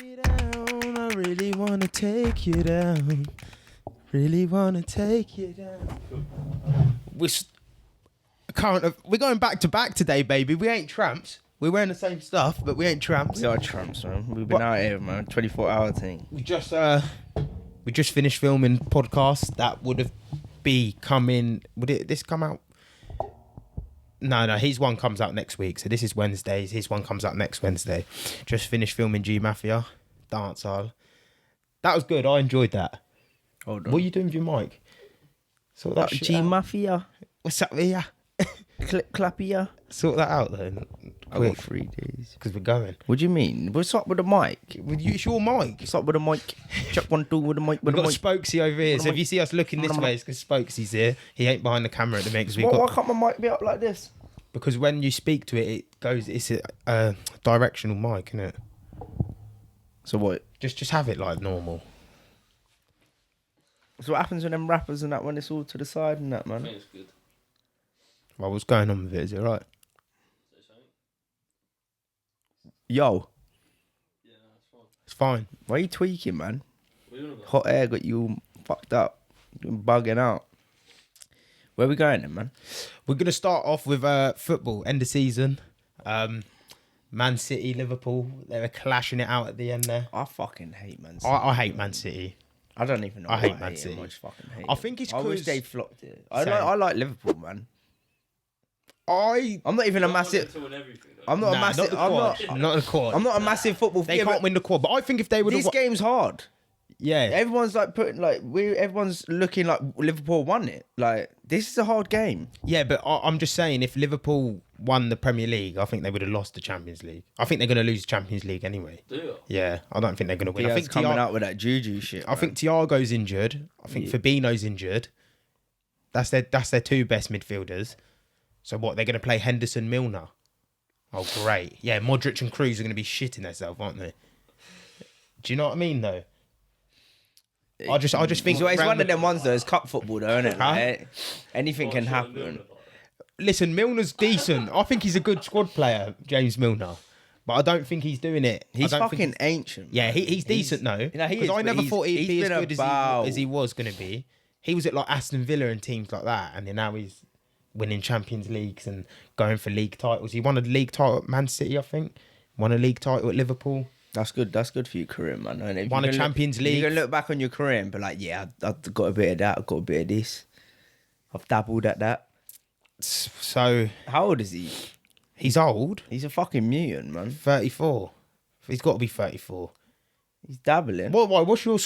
you down. I really want to take you down. Really want to take you down. We're going back to back today, baby. We ain't tramps. We're wearing the same stuff, but we ain't tramps. We are tramps, man. We've been out here, man. 24-hour thing. We just finished filming podcast that would have be coming. This come out? No. His one comes out next week. So this is Wednesdays. His one comes out next Wednesday. Just finished filming G Mafia, dancehall. That was good. I enjoyed that. Hold on. What are you doing with your mic? Sort that shit G out. Mafia. What's up here? Clappia. Sort that out then. I got 3 days. Because we're going. What do you mean? What's up with the mic? It's your mic. What's up with the mic? Check 1, 2 with the mic. We've got mic. Spokesy over here. So if you see us looking this way, it's because Spokesy's here. He ain't behind the camera at the minute. Why can't my mic be up like this? Because when you speak to it, it's a directional mic, isn't it? So what? Just have it like normal. So what happens with them rappers and that when it's all to the side and that, man? I think it's good. Well, what's going on with it? Is it right? Yo, Yeah, no, it's fine. It's fine. why are you tweaking, man? What are you on about? Hot air got you fucked up. You're bugging out. Where we going then, man? We're going to start off with football, end of season. Man City, Liverpool, they were clashing it out at the end there. I fucking hate Man City. I hate Man City. I don't even know. I why hate Man him. City. I just fucking hate. I them. think it's I wish 'cause- they flopped it. Same. I like Liverpool, man. I'm I'm not even a Don't want massive. to win everything, though. I'm not a massive. not the quad. I'm not a massive football. They yeah, can't but win the quad, but I think if they would have... This game's hard. Yeah. Everyone's like putting like everyone's looking like Liverpool won it. Like this is a hard game. Yeah, but I'm just saying, if Liverpool won the Premier League, I think they would have lost the Champions League. I think they're going to lose the Champions League anyway. Do you? Yeah, I don't think they're going to win. I Diaz think coming out with that juju shit. I think Thiago's injured. I think Fabinho's injured. That's their two best midfielders. So what, they're going to play Henderson, Milner? Oh, great. Yeah, Modric and Kroos are going to be shitting themselves, aren't they? Do you know what I mean, though? I just think... it's one of them ones though. It's cup football though, isn't it? Huh? Like, anything can Sure, happen. Milner. Listen, Milner's decent. I think he's a good squad player, James Milner. But I don't think he's doing it. He's I don't fucking think ancient. Yeah, he's decent though. You know, he Because is, I but never thought he'd he's be as been good about- as he was going to be. He was at like Aston Villa and teams like that, and then now he's winning Champions Leagues and going for league titles. He won a league title at Man City, I think. Won a league title at Liverpool. That's good. That's good for your career, man. And if Won you a can Champions look, League. You can look back on your career and be like, yeah, I've got a bit of that. I've got a bit of this. I've dabbled at that. So How old is he? he's old, He's a fucking mutant, man. 34. He's got to be 34. He's dabbling. What's your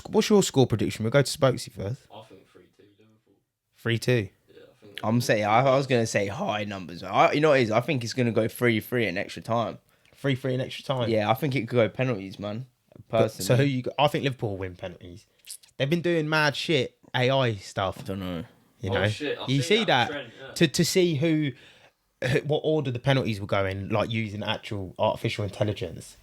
score prediction? We'll go to Spokesy first. I think 3-2 Liverpool. 3-2. Yeah, I think. I'm saying I was gonna say high numbers. You know what it is? I think it's gonna go 3-3 in extra time. 3-3 in extra time. Yeah, I think it could go penalties, man. Personally, So who you got? I think Liverpool will win penalties. They've been doing mad shit, AI stuff. I don't know. You Oh, know, shit, I've you seen see that that trend, yeah. to see what order the penalties will go in, like using actual artificial intelligence.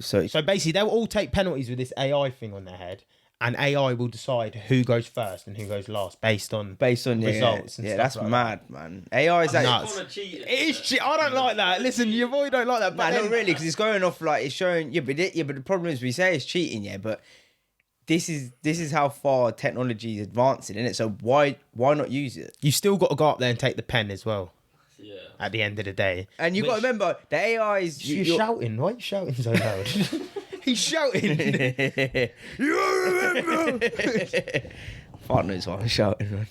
So So basically, they'll all take penalties with this AI thing on their head, and AI will decide who goes first and who goes last based on results. And yeah, stuff that's like mad, man. AI is actually. nuts. Kinda cheating. It is shit. I don't like that. Listen, your boy don't like that. Nah, But not then- really, because it's going off like it's showing. Yeah, but the problem is we say it's cheating, yeah, but this is how far technology is advancing, isn't it? So why not use it? You still got to go up there and take the pen as well. Yeah. At the end of the day, And you got to remember the AI is. You're shouting. Why are you shouting so loud? He's shouting. You remember? Fuck knows why I'm shouting, man.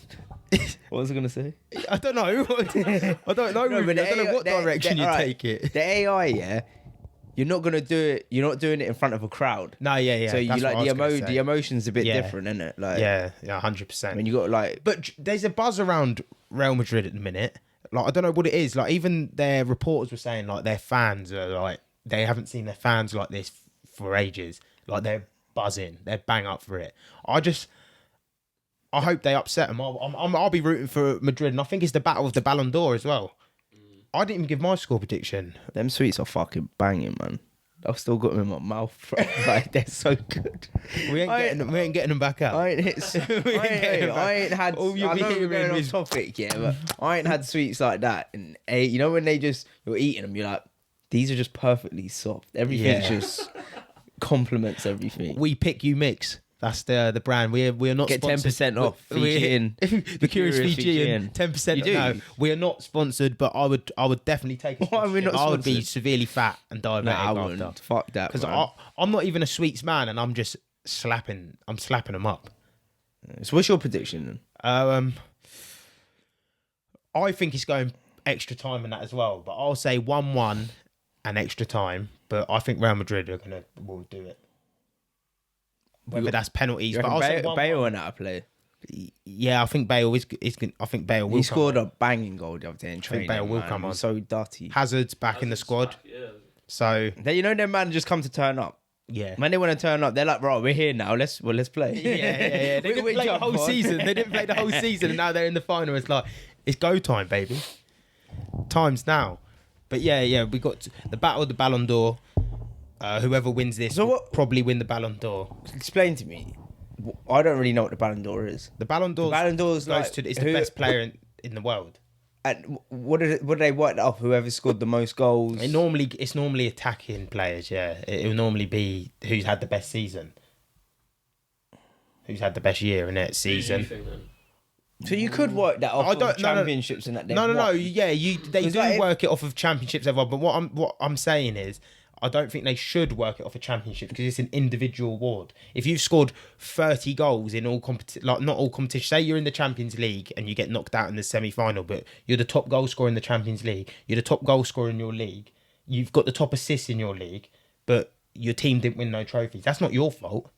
What was I gonna say? I don't know. I don't know. No, but I don't know what direction you alright, take it. The AI, yeah, you're not gonna do it. You're not doing it in front of a crowd. No, yeah. So you that's like what I was gonna say. the emotion's a bit Yeah. different, isn't it? Like Yeah, 100%. when you got like. But there's a buzz around Real Madrid at the minute. Like, I don't know what it is. Like, even their reporters were saying, like, their fans are like, they haven't seen their fans like this for ages. Like, they're buzzing. They're bang up for it. I hope they upset them. I'll be rooting for Madrid. And I think it's the battle of the Ballon d'Or as well. I didn't even give my score prediction. Them sweets are fucking banging, man. I've still got them in my mouth, bro. Like they're so good. We ain't getting them back out. I ain't had. All you'll I be know we're hearing going is- off topic, yeah, but I ain't had sweets like that. And you know when you're eating them, you're like, these are just perfectly soft. Everything's Yeah. just complements everything. We pick you mix. That's the brand. We are not Get sponsored. 10% off. Fijian. The Curious Curious Fijian. Fijian. 10%. You do? No, we are not sponsored, but I would definitely take it. Why are we not I would be sponsored? severely fat and diabetic Nah, I after. wouldn't. Fuck that, Because man. I'm not even a sweets man, and I'm just slapping them up. So what's your prediction then? I think it's going extra time in that as well, but I'll say 1-1 and extra time. But I think Real Madrid will do it. Whether that's penalties, You but I'll say reckon 1-1. Bale went out of play. Yeah, I think Bale is. I think Bale will. He come scored on. a banging goal the other day in training. Bale will man. come He on. was so dirty. Hazard's back in the squad, Yeah. so You know, them man just come to turn up. yeah. When they want to turn up, they're like, "Bro, we're here now. Let's play." Yeah. They didn't play the whole season. They didn't play the whole season, and now they're in the final. It's like it's go time, baby. Time's now. But yeah, we got the battle of the Ballon d'Or. Whoever wins this So will what- probably win the Ballon d'Or. Explain to me. I don't really know what the Ballon d'Or is. The Ballon d'Or Ballon d'Or's goes like to it's who- the best player in the world. And what did they work that up? Whoever scored the most goals. It's normally attacking players. Yeah, it will normally be who's had the best season, who's had the best year in it Who do season. you think then? So you could work that off I of don't- no, no. championships and that. they've No. won. Yeah, they It's do like if- work it off of championships ever. But what I'm saying is, I don't think they should work it off a championship because it's an individual award. If you've scored 30 goals in all not all competitions, say you're in the Champions League and you get knocked out in the semi-final, but you're the top goal scorer in the Champions League, you're the top goal scorer in your league, you've got the top assists in your league, but your team didn't win no trophies. That's not your fault.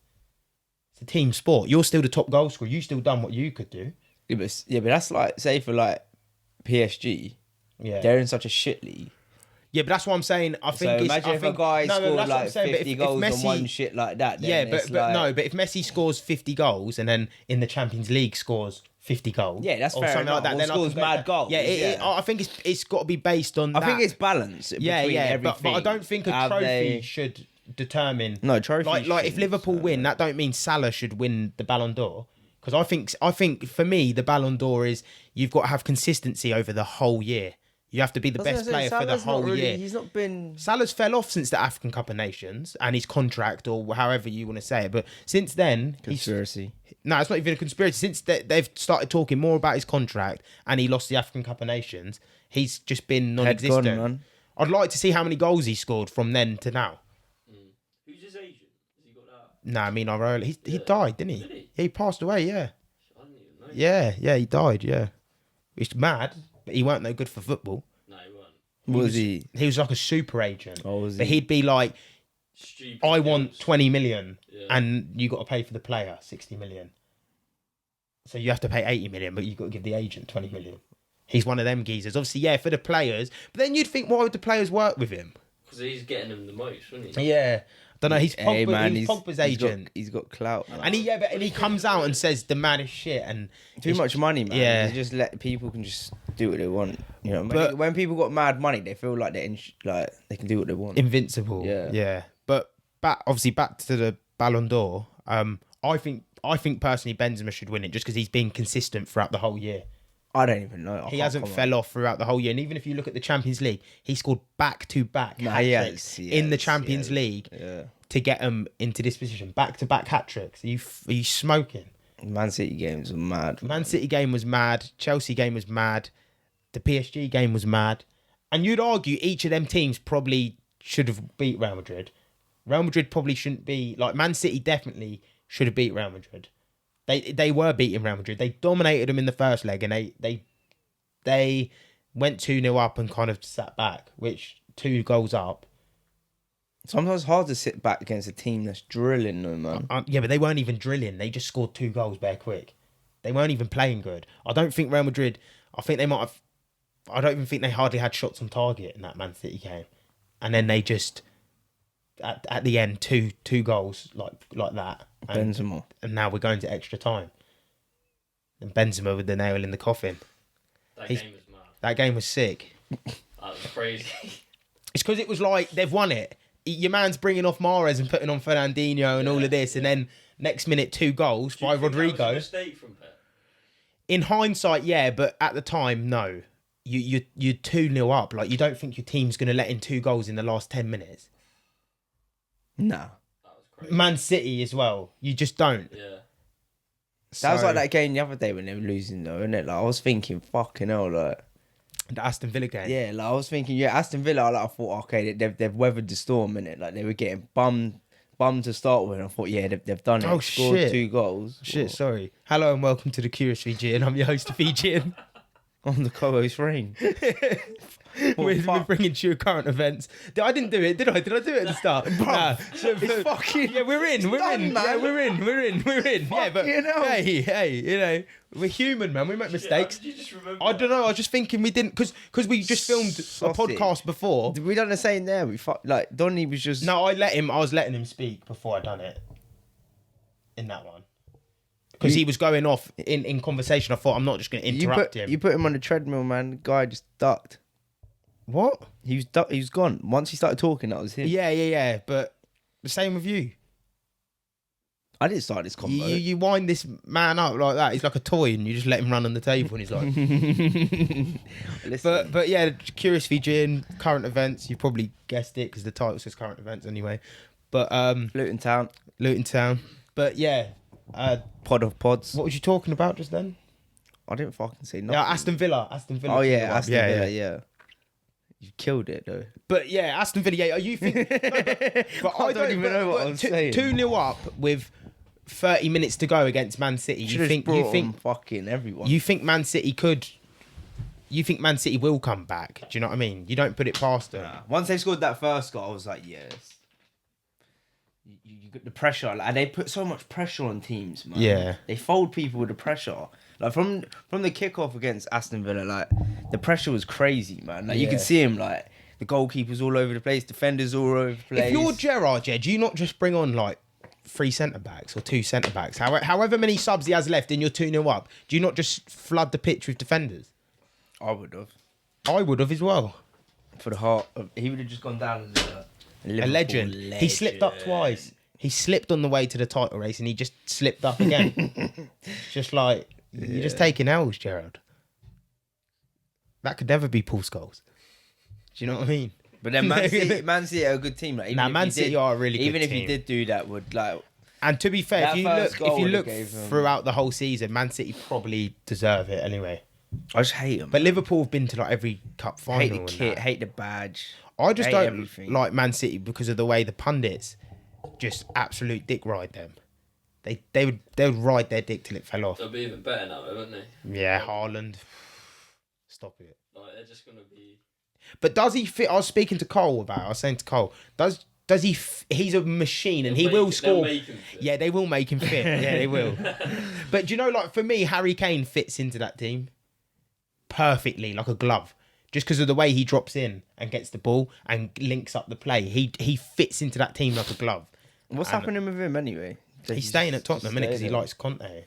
It's a team sport. You're still the top goal scorer. You still done what you could do. Yeah, but that's like, say for like PSG, Yeah. they're in such a shit league. Yeah, but that's what I'm saying. I So think imagine if a guy no, scored that's what I'm like saying, but 50 if goals Messi, on one shit like that. Then yeah, it's but like, no, but if Messi scores 50 goals and then in the Champions League scores 50 goals, Yeah, that's or fair something enough. like that, Or then I scores can go mad back. goals, Yeah, yeah. I think it's got to be based on. I that. think it's balance. yeah, between but everything. I don't think a Have trophy they- should determine. No, trophy Like if shouldn't, Liverpool so- win, that don't mean Salah should win the Ballon d'Or. Because I think for me the Ballon d'Or is you've got to have consistency over the whole year. You have to be the best player for the whole year. He's not been. Salah's fell off since the African Cup of Nations and his contract, or however you want to say it. But since then, Conspiracy. no, it's not even a conspiracy. Since they've started talking more about his contract and he lost the African Cup of Nations, he's just been non-existent. Head gone, man. I'd like to see how many goals he scored from then to now. Who's his agent? Has he got that? Nah, I mean, he died, didn't he? Did he? Yeah, he passed away. Yeah, I didn't even know. yeah, he died. Yeah, it's mad, but he weren't no good for football. No, he weren't. Was he? He was like a super agent. Oh, was But he? he'd be like, Stupid. I want deals. 20 million Yeah. and you got to pay for the player 60 million. So you have to pay 80 million, but you've got to give the agent 20 million. He's one of them geezers. Obviously, yeah, for the players. But then you'd think, why would the players work with him? Because he's getting them the most, wouldn't he? Yeah. I don't know. He's, Hey, man, he's Pogba's agent. He's got clout. Man. And he comes out and says the maddest shit. And Too much money, man. Yeah. They just let people can just do what they want. You know, But- when people got mad money, they feel like like they can do what they want. Invincible. Yeah. Yeah. But back to the Ballon d'Or. I think personally Benzema should win it just because he's been consistent throughout the whole year. I don't even know. He hasn't fell off throughout the whole year. And even if you look at the Champions League, he scored back-to-back Nah, hat-tricks he in the has, Champions League Yeah. to get them into this position. Back-to-back hat-tricks. Are you smoking? Man City games were mad. Man City game was mad. Chelsea game was mad. The PSG game was mad. And you'd argue each of them teams probably should have beat Real Madrid. Real Madrid probably shouldn't be... Like, Man City definitely should have beat Real Madrid. They were beating Real Madrid. They dominated them in the first leg and they went 2-0 up and kind of sat back, which 2 goals up. Sometimes it's hard to sit back against a team that's drilling them, man. Yeah, but they weren't even drilling. They just scored 2 goals bare quick. They weren't even playing good. I don't think Real Madrid... I think they might have... I don't even think they hardly had shots on target in that Man City game. And then they just... At the end, two goals like that. Benzema. And now we're going to extra time. And Benzema with the nail in the coffin. That He's- game was mad. That game was sick. That was crazy. It's because it was like, they've won it. Your man's bringing off Mahrez and putting on Fernandinho and all of this. And then next minute, 2 goals Do you by think that was Rodrigo. a mistake from Pep? In hindsight, yeah, but at the time, no. You're 2-0 up. Like, you don't think your team's going to let in 2 goals in the last 10 minutes. Nah. That crazy. Man City as well. You just don't. Yeah. That was So, like that game the other day when they were losing, though, innit? Like, I was thinking, fucking hell, like... the Aston Villa game. Yeah, like, I was thinking, yeah, Aston Villa, like, I thought, okay, they've weathered the storm, innit? Like, they were getting bummed to start with, and I thought, yeah, they've done it. Oh, Scored shit. 2 goals. Shit, What? sorry. Hello and welcome to the Curious Fijian. I'm your host, Fijian. On the co-host Rayne. We're bringing to you current events. I didn't do it, did I? Did I do it at the start? Nah. It's fucking... Yeah, we're in. done, man. Yeah, we're in. Yeah, but Fucking hell. hey, you know, we're human, man. We make mistakes. Did you just remember? I don't know. I was just thinking we didn't because we just filmed a Sausage. podcast before. We done the same there. Like, Donny was just... No, I was letting him speak before I done it. In that one. Because he was going off in conversation. I thought I'm not just going to interrupt him. You put him on the treadmill, man. The guy just ducked. What? He was gone. Once he started talking, that was him. Yeah. But the same with you. I didn't start this combo. You wind this man up like that. He's like a toy, and you just let him run on the table, and he's like. Listen, but yeah, Curious Fijian, current events. You probably guessed it because the title says current events anyway. But Luton Town, Luton Town. But yeah, pod of pods. what was you talking about just then? I didn't fucking say nothing. Yeah, Aston Villa. Oh yeah, Aston yeah, Villa. yeah. Yeah. You killed it though. But yeah, Aston Villa. Yeah, you think? But I don't even know what I'm saying. 2-0 up with 30 minutes to go against Man City. You think fucking everyone. you think Man City could? You think Man City will come back? Do you know what I mean? You don't put it past them. Nah. Once they scored that first goal, I was like, yes. You got the pressure, like, and they put so much pressure on teams, man. Yeah. They fold people with the pressure. Like from the kickoff against Aston Villa, like the pressure was crazy, man. Like you Yeah. could see him, like the goalkeepers all over the place, defenders all over the place. If you're Gerrard, yeah, do you not just bring on like 3 centre backs or 2 centre backs? However many subs he has left, and you're 2-0 up, do you not just flood the pitch with defenders? I would have I would have as well. for the heart. He would have just gone down as a A legend. He slipped up twice. He slipped on the way to the title race, and he just slipped up again. Just like you're just taking L's, Gerrard. That could never be Paul Scholes. Do you know what I mean? But then Man City are a good team. Like, even Nah, if Man you City did- are a really good Even if team. you did do that, would like And to be fair, That first goal if you would've look gave them- throughout the whole season, Man City probably deserve it anyway. I just hate them. But Liverpool have been to like every cup final. Hate the and kit, that. hate the badge. I just hate don't everything. like Man City because of the way the pundits just absolute dick ride them. They would ride their dick till it fell off. They'll be even better now, though, won't they? Yeah, Haaland. Stop it. Like, they're just gonna be. But does he fit? I was speaking to Cole about it. I was saying to Cole, does he? He's a machine, and he will score. They'll make him fit. Yeah, they will make him fit. Yeah, they will. But do you know, like for me, Harry Kane fits into that team perfectly, like a glove. Just because of the way he drops in and gets the ball and links up the play, he fits into that team like a glove. What's And happening with him anyway? He's staying at Tottenham, innit? Because he staying there. likes Conte.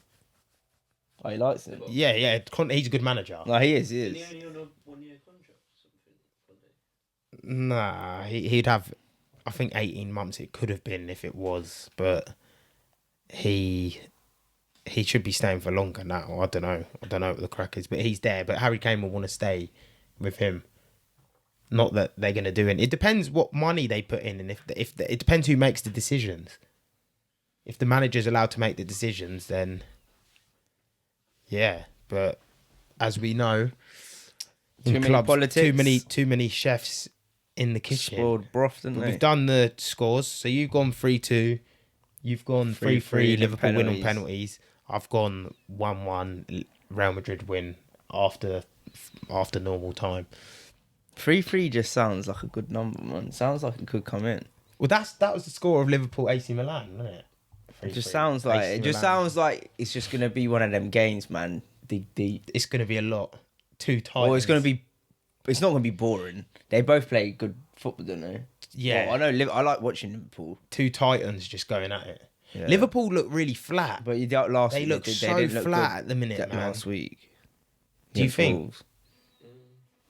Oh, he likes it. Yeah, Conte. He's a good manager. No, he is. Isn't he only on a 1-year contract or something? Nah, he'd have. I think 18 months. It could have been if it was, but he should be staying for longer now. I don't know. I don't know what the crack is, but he's there. But Harry Kane will want to stay with him. Not that they're going to do it. It depends what money they put in, and if it depends who makes the decisions. If the manager's allowed to make the decisions, then yeah. But as we know, in Too many clubs, politics. too many chefs in the kitchen. Spoiled broth, didn't But they? we've done the scores. So you've gone 3-2. You've gone 3-3. 3-3, Liverpool win on penalties. penalties. I've gone 1-1. Real Madrid win after normal time. 3-3 just sounds like a good number, man. Sounds like it could come in. Well, that was the score of Liverpool AC Milan, wasn't it? It just 3-3. sounds like AC it just Milan. sounds like it's just gonna be one of them games, man. It's going to be a lot. Too tight. Or it's gonna be. It's not gonna be boring. They both play good football, don't they? Yeah. Well, I know. I like watching Liverpool, two titans just going at it. Yeah. Liverpool look really flat. but last They week look so didn't look flat good at the minute, that man. last week. Do you Against think? Wolves.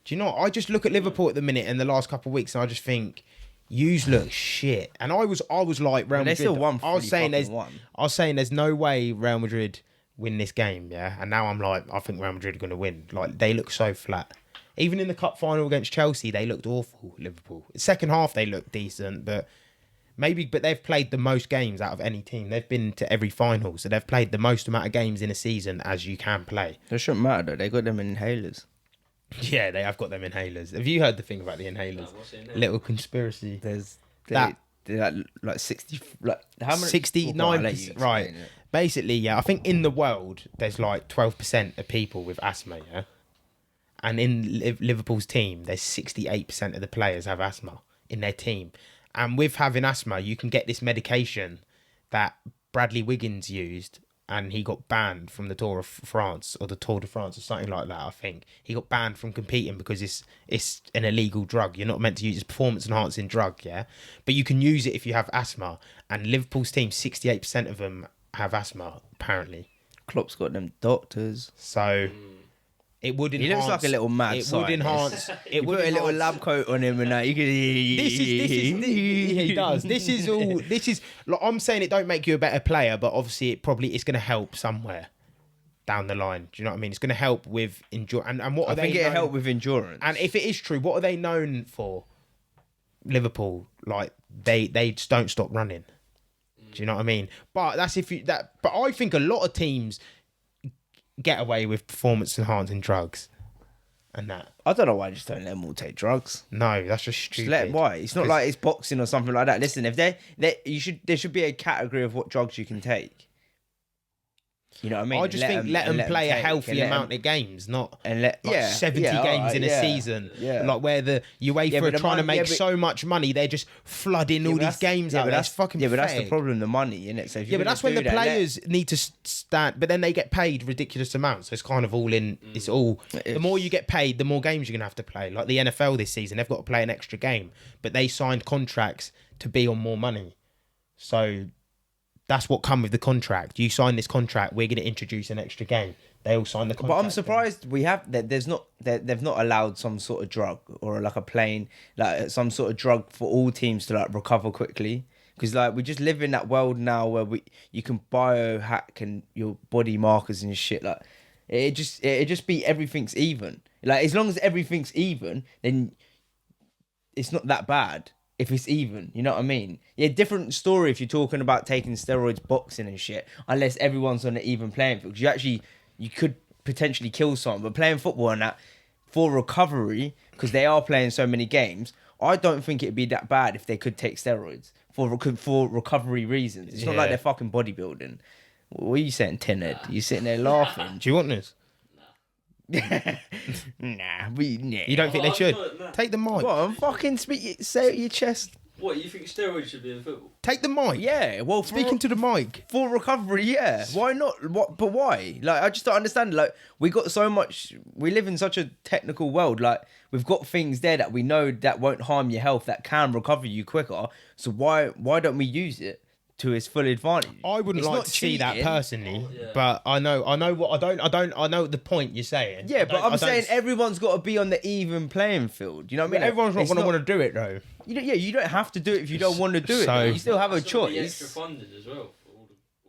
Do you know? I just look at Liverpool at the minute and the last couple of weeks, and I just think, yous look shit. And I was like Real But they Madrid. still won. I was saying won. there's no way Real Madrid win this game, yeah. And now I'm like, I think Real Madrid are going to win. Like they look so flat. Even in the cup final against Chelsea, they looked awful. Liverpool. Second half they looked decent, but Maybe, but they've played the most games out of any team. They've been to every final, so they've played the most amount of games in a season as you can play. It shouldn't matter though. They got them inhalers. Yeah, they have got them inhalers. Have you heard the thing about the No, inhalers? what's in there? Little conspiracy. There's That- they're like 60, like how many? 69%, right. Basically, yeah, I think in the world, there's like 12% of people with asthma, yeah? And in Liverpool's team, there's 68% of the players have asthma in their team. And with having asthma, you can get this medication that Bradley Wiggins used, and he got banned from the Tour of France or the Tour de France or something like that, I think. He got banned from competing because it's an illegal drug. You're not meant to use it. It's a performance-enhancing drug, yeah? But you can use it if you have asthma. And Liverpool's team, 68% of them have asthma, apparently. Klopp's got them doctors. So it would enhance. He looks like a little mad It would scientist. enhance. It You would put a little enhance- lab coat on him and that. You could. he does. This is like, I'm saying it don't make you a better player, but obviously it's going to help somewhere down the line. Do you know what I mean? It's going to help with endurance. And what I are think they it'll known- help with endurance. And if it is true, what are they known for? Liverpool, like they just don't stop running. Do you know what I mean? But that's But I think a lot of teams get away with performance enhancing drugs, and that. I don't know why I just don't let them all take drugs. No, that's just Just stupid. let why? It's not like it's boxing or something like that. Listen, if there should be a category of what drugs you can take. You know what I mean? I just think let them play a healthy amount of games, not and let 70 games alright, in a yeah, season. yeah. Like where the UEFA Yeah, are but the trying to money- make yeah, but- so much money, they're just flooding all but these that's- games yeah, out but there. that's It's fucking yeah, but that's the pathetic. problem, the money, innit? So if Yeah, you're but gonna that's when do the that, players need to stand, but then they get paid ridiculous amounts. So it's kind of all in. It's all. The more you get paid, the more games you're gonna have to play. Like the NFL this season, they've got to play an extra game, but they signed contracts to be on more money. So that's what come with the contract. You sign this contract, we're gonna introduce an extra game. They all sign the contract. But I'm surprised we have that. There's not that they've not allowed some sort of drug or like a plane, like some sort of drug for all teams to like recover quickly. Because like we just live in that world now where you can biohack and your body markers and shit. Like it just be everything's even. Like as long as everything's even, then it's not that bad. If it's even, you know what I mean? Yeah, different story if you're talking about taking steroids, boxing and shit. Unless everyone's on an even playing field, you could potentially kill someone. But playing football and that for recovery, because they are playing so many games, I don't think it'd be that bad if they could take steroids for recovery reasons. It's not like Yeah. they're fucking bodybuilding. What are you saying, Tinhead? You sitting there laughing? Do you want this? Nah, You don't think they should? Nah. Take the mic. What? I'm fucking say it at your chest. What, you think steroids should be in football? Take the mic. Yeah, well, Speaking to the mic. for recovery, yeah. Why not? What? But why? Like, I just don't understand. Like, we got so much. We live in such a technical world. Like, we've got things there that we know that won't harm your health, that can recover you quicker. So why don't we use it to its full advantage? I wouldn't It's like not to see that cheating. personally, Yeah. but I know what I know the point you're saying. Yeah, but I I'm don't- saying everyone's got to be on the even playing field. You know what I But mean? everyone's not It's going to want to do it though. You don't have to do it if you don't want to do it. So- You still have a That's gonna be extra choice. funded as well for all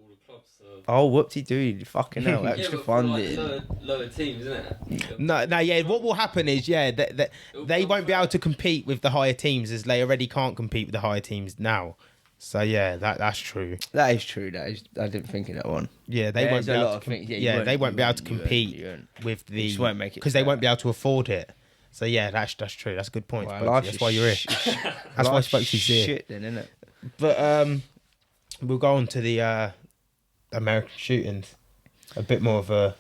the clubs. So. Oh, whoopty-doo. Fucking hell. Yeah, Extra but for, like, funded. lower teams, isn't it? No, yeah. What will happen is, that they won't be able to compete with the higher teams as they already can't compete with the higher teams now. So yeah, that's true. That is true. I didn't think of that one. Yeah, they won't There's be a able lot to. of things. Yeah, Yeah, you they won't- won't be able to you won't- compete you won't. with the just won't make it because they fair. won't be able to afford it. So yeah, that's true. That's a good point. Well, Spokesy. life That's is why you're here. That's why life Spokesy's here. Shit, then, isn't it? But we'll go on to the American shootings. A bit more of a.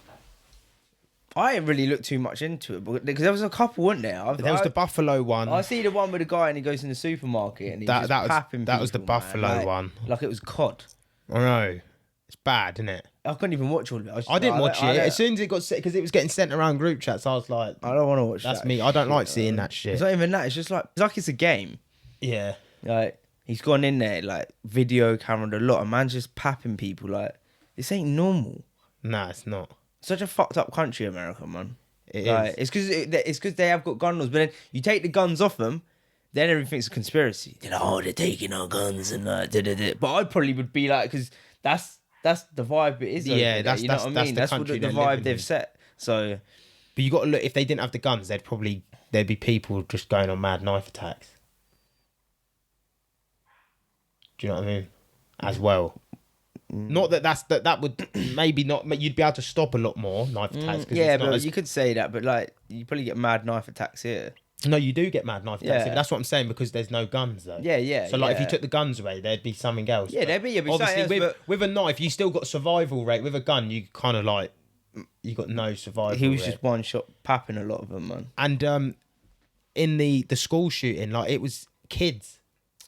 I didn't really look too much into it because there was a couple, weren't there? There was the Buffalo one. I see the one with the guy and he goes in the supermarket and he's That- just that was- papping that was the people, man. Buffalo Like- one. Like it was COD. I know. It's bad, isn't it? I couldn't even watch all of it. I didn't watch it. As soon as it got set, because it was getting sent around group chats, I was like, I don't want to watch that's that me. I don't shit, like seeing man. that shit. It's not even that. It's just like it's a game. Yeah. Like he's gone in there like video camera a lot, and man's just papping people. Like this ain't normal. Nah, it's not. Such a fucked up country, America, man. It Like, is. it's because they have got gun laws, but then you take the guns off them, then everything's a conspiracy. They're like, oh, they're taking our guns and like, da-da-da. But I probably would be like, because that's the vibe it is. Yeah, over there, that's- you know that's- what I that's mean. the That's what country the they're vibe living they've in. set. So But you got to look. If they didn't have the guns, there'd be people just going on mad knife attacks. Do you know what I mean? As well. Not that would maybe not. You'd be able to stop a lot more knife attacks. Yeah, but you could say that, but like you probably get mad knife attacks here. No, you do get mad knife attacks. Yeah. That's what I'm saying, because there's no guns though. Yeah. So like, if you yeah. took the guns away, there'd be something else. Yeah, But there'd be obviously something else, with a knife, you still got survival rate. With a gun, you kind of like you got no survival. he was rate. just one shot papping a lot of them, man. And in the school shooting, like it was kids,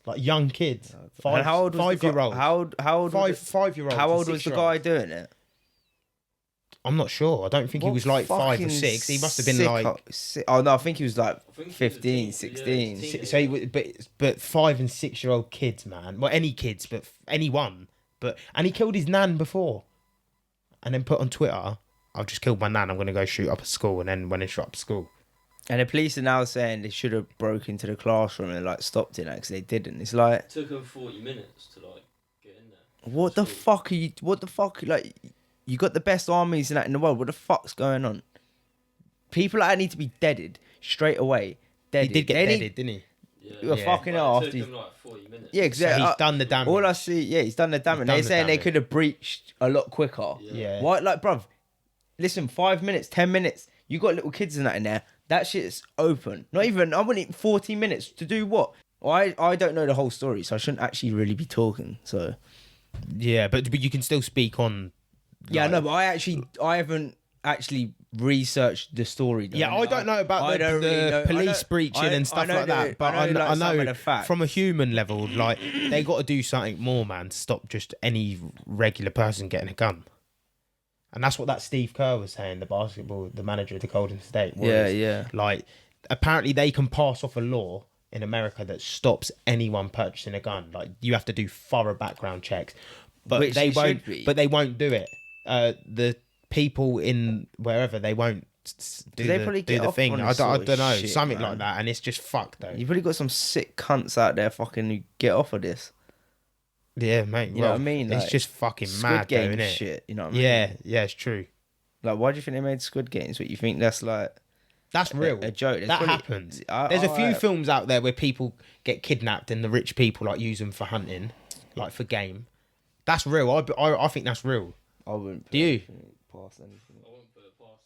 like young kids, And how old was the guy- 5-year-olds. How old? was the- 5-year-olds. How and old was the 6-year-olds. guy doing it? I'm not sure. I don't think he What was like 5 or fucking 6. He must have been sicko- like. Oh no, I think he was like I think he was a 15, teen- 16. yeah, So he, but 5 and 6-year-old kids, man. Well, any kids, but anyone. And he killed his nan before, and then put on Twitter, "I've just killed my nan. I'm gonna go shoot up a school." And then when he shot up a school, And the police are now saying they should have broke into the classroom and like stopped it because they didn't. It's like, It took him 40 minutes to like get in there. what the Sweet. fuck are you? What the fuck? Like, you got the best armies and that in the world. What the fuck's going on? People like that need to be deaded straight away. Deaded. he did get They deaded, need- didn't he? Yeah. You were Yeah. fucking But off. it took him like 40 minutes. Yeah, So exactly. he's done the damage. All I see, yeah, he's done the damage. done They're the saying they damage. could have breached a lot quicker. Yeah. Why, like, bruv, listen, 5 minutes, 10 minutes, you got little kids and that in there. That shit's open. Not even, I want it 40 minutes to do what? I don't know the whole story, so I shouldn't actually really be talking. So Yeah, but you can still speak on. yeah, like- no, but I haven't actually researched the story. Though. Yeah, I don't know about I the don't really know- I police know- breaching I- and stuff I know like the- that, but I know, like, I some of know the facts. from a human level, like they got to do something more, man, to stop just any regular person getting a gun. And that's what that Steve Kerr was saying, the manager of the Golden State Warriors. Yeah. Like, apparently they can pass off a law in America that stops anyone purchasing a gun. Like, you have to do thorough background checks, but Which they it won't. should be. But they won't do it. The people in wherever, they won't do they the, probably do get the off thing. on I this don't, I sort of don't know, shit, something man. like that, and it's just fucked though. You've really got some sick cunts out there fucking who get off of this. Yeah, mate. You know what I mean? It's Like, just fucking Squid mad, though, Game isn't it? shit. You know what I mean? Yeah, it's true. Like, why do you think they made Squid Games? What you think that's like? That's real. A joke. There's That probably- happens. I- There's a few I- films out there where people get kidnapped and the rich people like use them for hunting, like for game. That's real. I think that's real. I wouldn't. Do you? Past anything. I won't put it past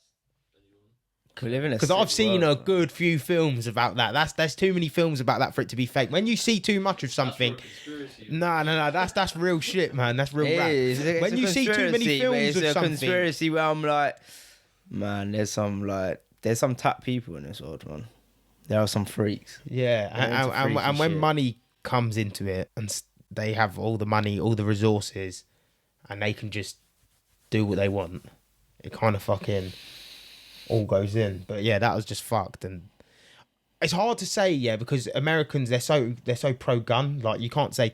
anyone. We live in a Because I've sick seen a world, man. good few films about that. There's too many films about that for it to be fake. When you see too much of That's something, for a conspiracy. no, that's real shit, man. That's real It rap. is. It's When a you see too many conspiracy, but films it's of a something, conspiracy where I'm like, man, there's some tap people in this world, man. There are some freaks. yeah, They're into and freaky when shit. money comes into it and they have all the money, all the resources, and they can just do what they want, it kind of fucking all goes in. But yeah, that was just fucked, and it's hard to say, yeah, because Americans, they're so pro gun. Like, you can't say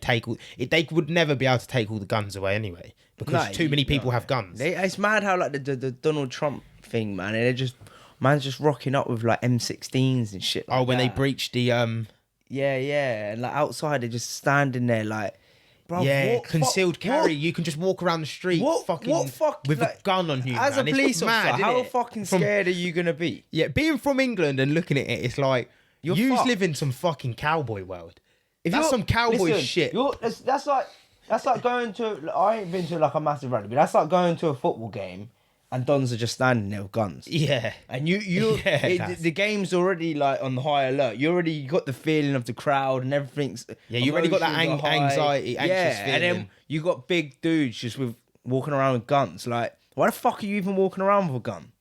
they would never be able to take all the guns away anyway, because No, too many people have guns. It's mad how like the Donald Trump thing, man. And they're just man's just rocking up with like M16s and shit. Like when they that. breached the Yeah, and like outside they're just standing there like, bro. yeah, what concealed fuck- carry. what- You can just walk around the street, What fuck with like, a gun on you. As man. a It's police mad, officer, how innit? fucking From- scared are you gonna be? Yeah, being from England and looking at it, it's like you fucked. live in some fucking cowboy world. If That's you're- some cowboy listen, shit. That's like going to. I ain't been to like a massive rally, but that's like going to a football game, and dons are just standing there with guns. Yeah, And you Yeah, that's- the game's already like on high alert. You already got the feeling of the crowd and everything's. Yeah, you already got that emotions are high. anxiety, anxious and then feeling. you got big dudes just with walking around with guns. Like, why the fuck are you even walking around with a gun?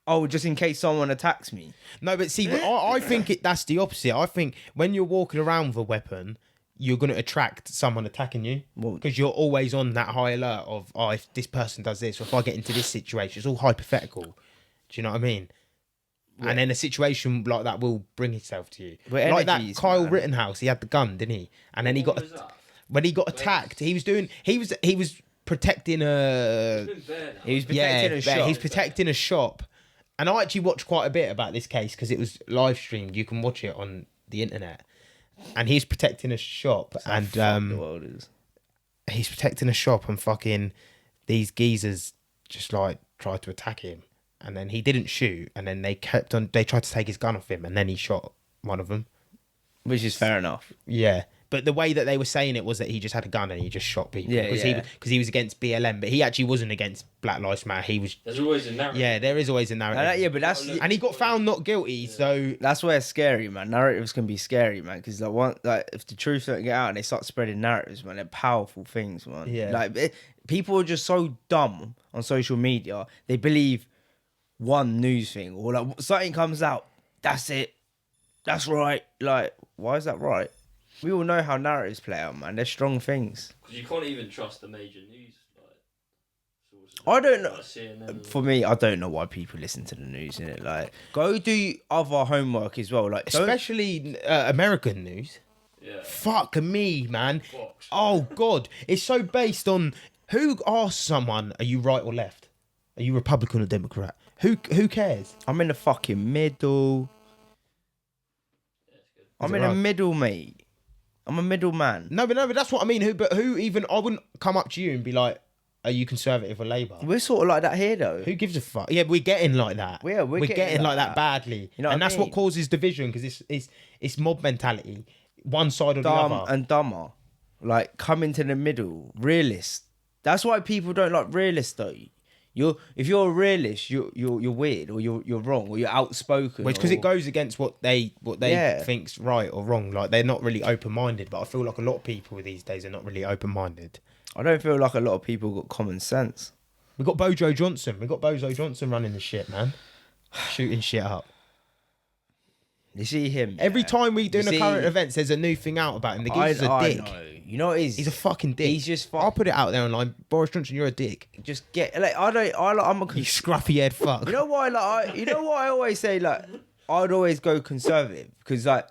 Oh, just in case someone attacks me. no, but see, I think that's the opposite. I think when you're walking around with a weapon, you're going to attract someone attacking you Well- because you're always on that high alert of, oh, if this person does this, or if I get into this situation, it's all hypothetical. Do you know what I mean? And then a situation like that will bring itself to you. But Like that energies, Kyle man. Rittenhouse, he had the gun, didn't he? And then he What got was that? when he got attacked, he was protecting a It's been bare now. He was yeah, protecting a shop. he's protecting a shop. And I actually watched quite a bit about this case because it was live streamed. You can watch it on the internet. And he's protecting a shop, and the world is. he's protecting a shop, and fucking these geezers just like tried to attack him, and then he didn't shoot, and then they tried to take his gun off him, and then he shot one of them. Which is fair enough. Yeah, But the way that they were saying it was that he just had a gun and he just shot people. Yeah, because yeah. he was against BLM, but he actually wasn't against Black Lives Matter. He was. There's always a narrative. Yeah, there is always a narrative. Yeah, but that's And he got found not guilty, so that's where it's scary, man. Narratives can be scary, man, because if the truth don't get out and they start spreading narratives, man, they're powerful things, man. Yeah. Like people are just so dumb on social media. They believe one news thing or like something comes out. That's it. That's right. Like, why is that right? We all know how narratives play out, man. They're strong things. Because you can't even trust the major news sources. I don't know. Like CNN. For me, I don't know why people listen to the news, innit? Like, go do other homework as well. Like, especially American news. Yeah. Fuck me, man. Fox. Oh God, it's so based on who asks someone, "Are you right or left? Are you Republican or Democrat?" Who cares? I'm in the fucking middle. Yeah, it's good. I'm it in the right? middle, mate. I'm a middle man. No, but that's what I mean. Who even? I wouldn't come up to you and be like, "Are you Conservative or Labour?" We're sort of like that here, though. Who gives a fuck? Yeah, we're getting like that. Yeah, we're getting like that badly. You know and what I that's what mean? causes division because it's mob mentality. One side or Dumb the other. and dumber. Like, come into the middle. Realist. That's why people don't like realists, though. If you're a realist, you're weird or you're wrong or you're outspoken. Because it goes against what they Yeah. think's right or wrong. Like they're not really open minded. But I feel like a lot of people these days are not really open minded. I don't feel like a lot of people got common sense. We got Bojo Johnson. We got Bozo Johnson running the shit, man. Shooting shit up. You see him Every yeah? time we do You the see- current events, there's a new thing out about him. The geezer's a I dick. know. You know what it is? He's a fucking dick. He's just I'll put it out there online. Boris Johnson, you're a dick. just get like I'm a You scruffy head fuck. You know why? You know what I always say? Like, I'd always go conservative because, like,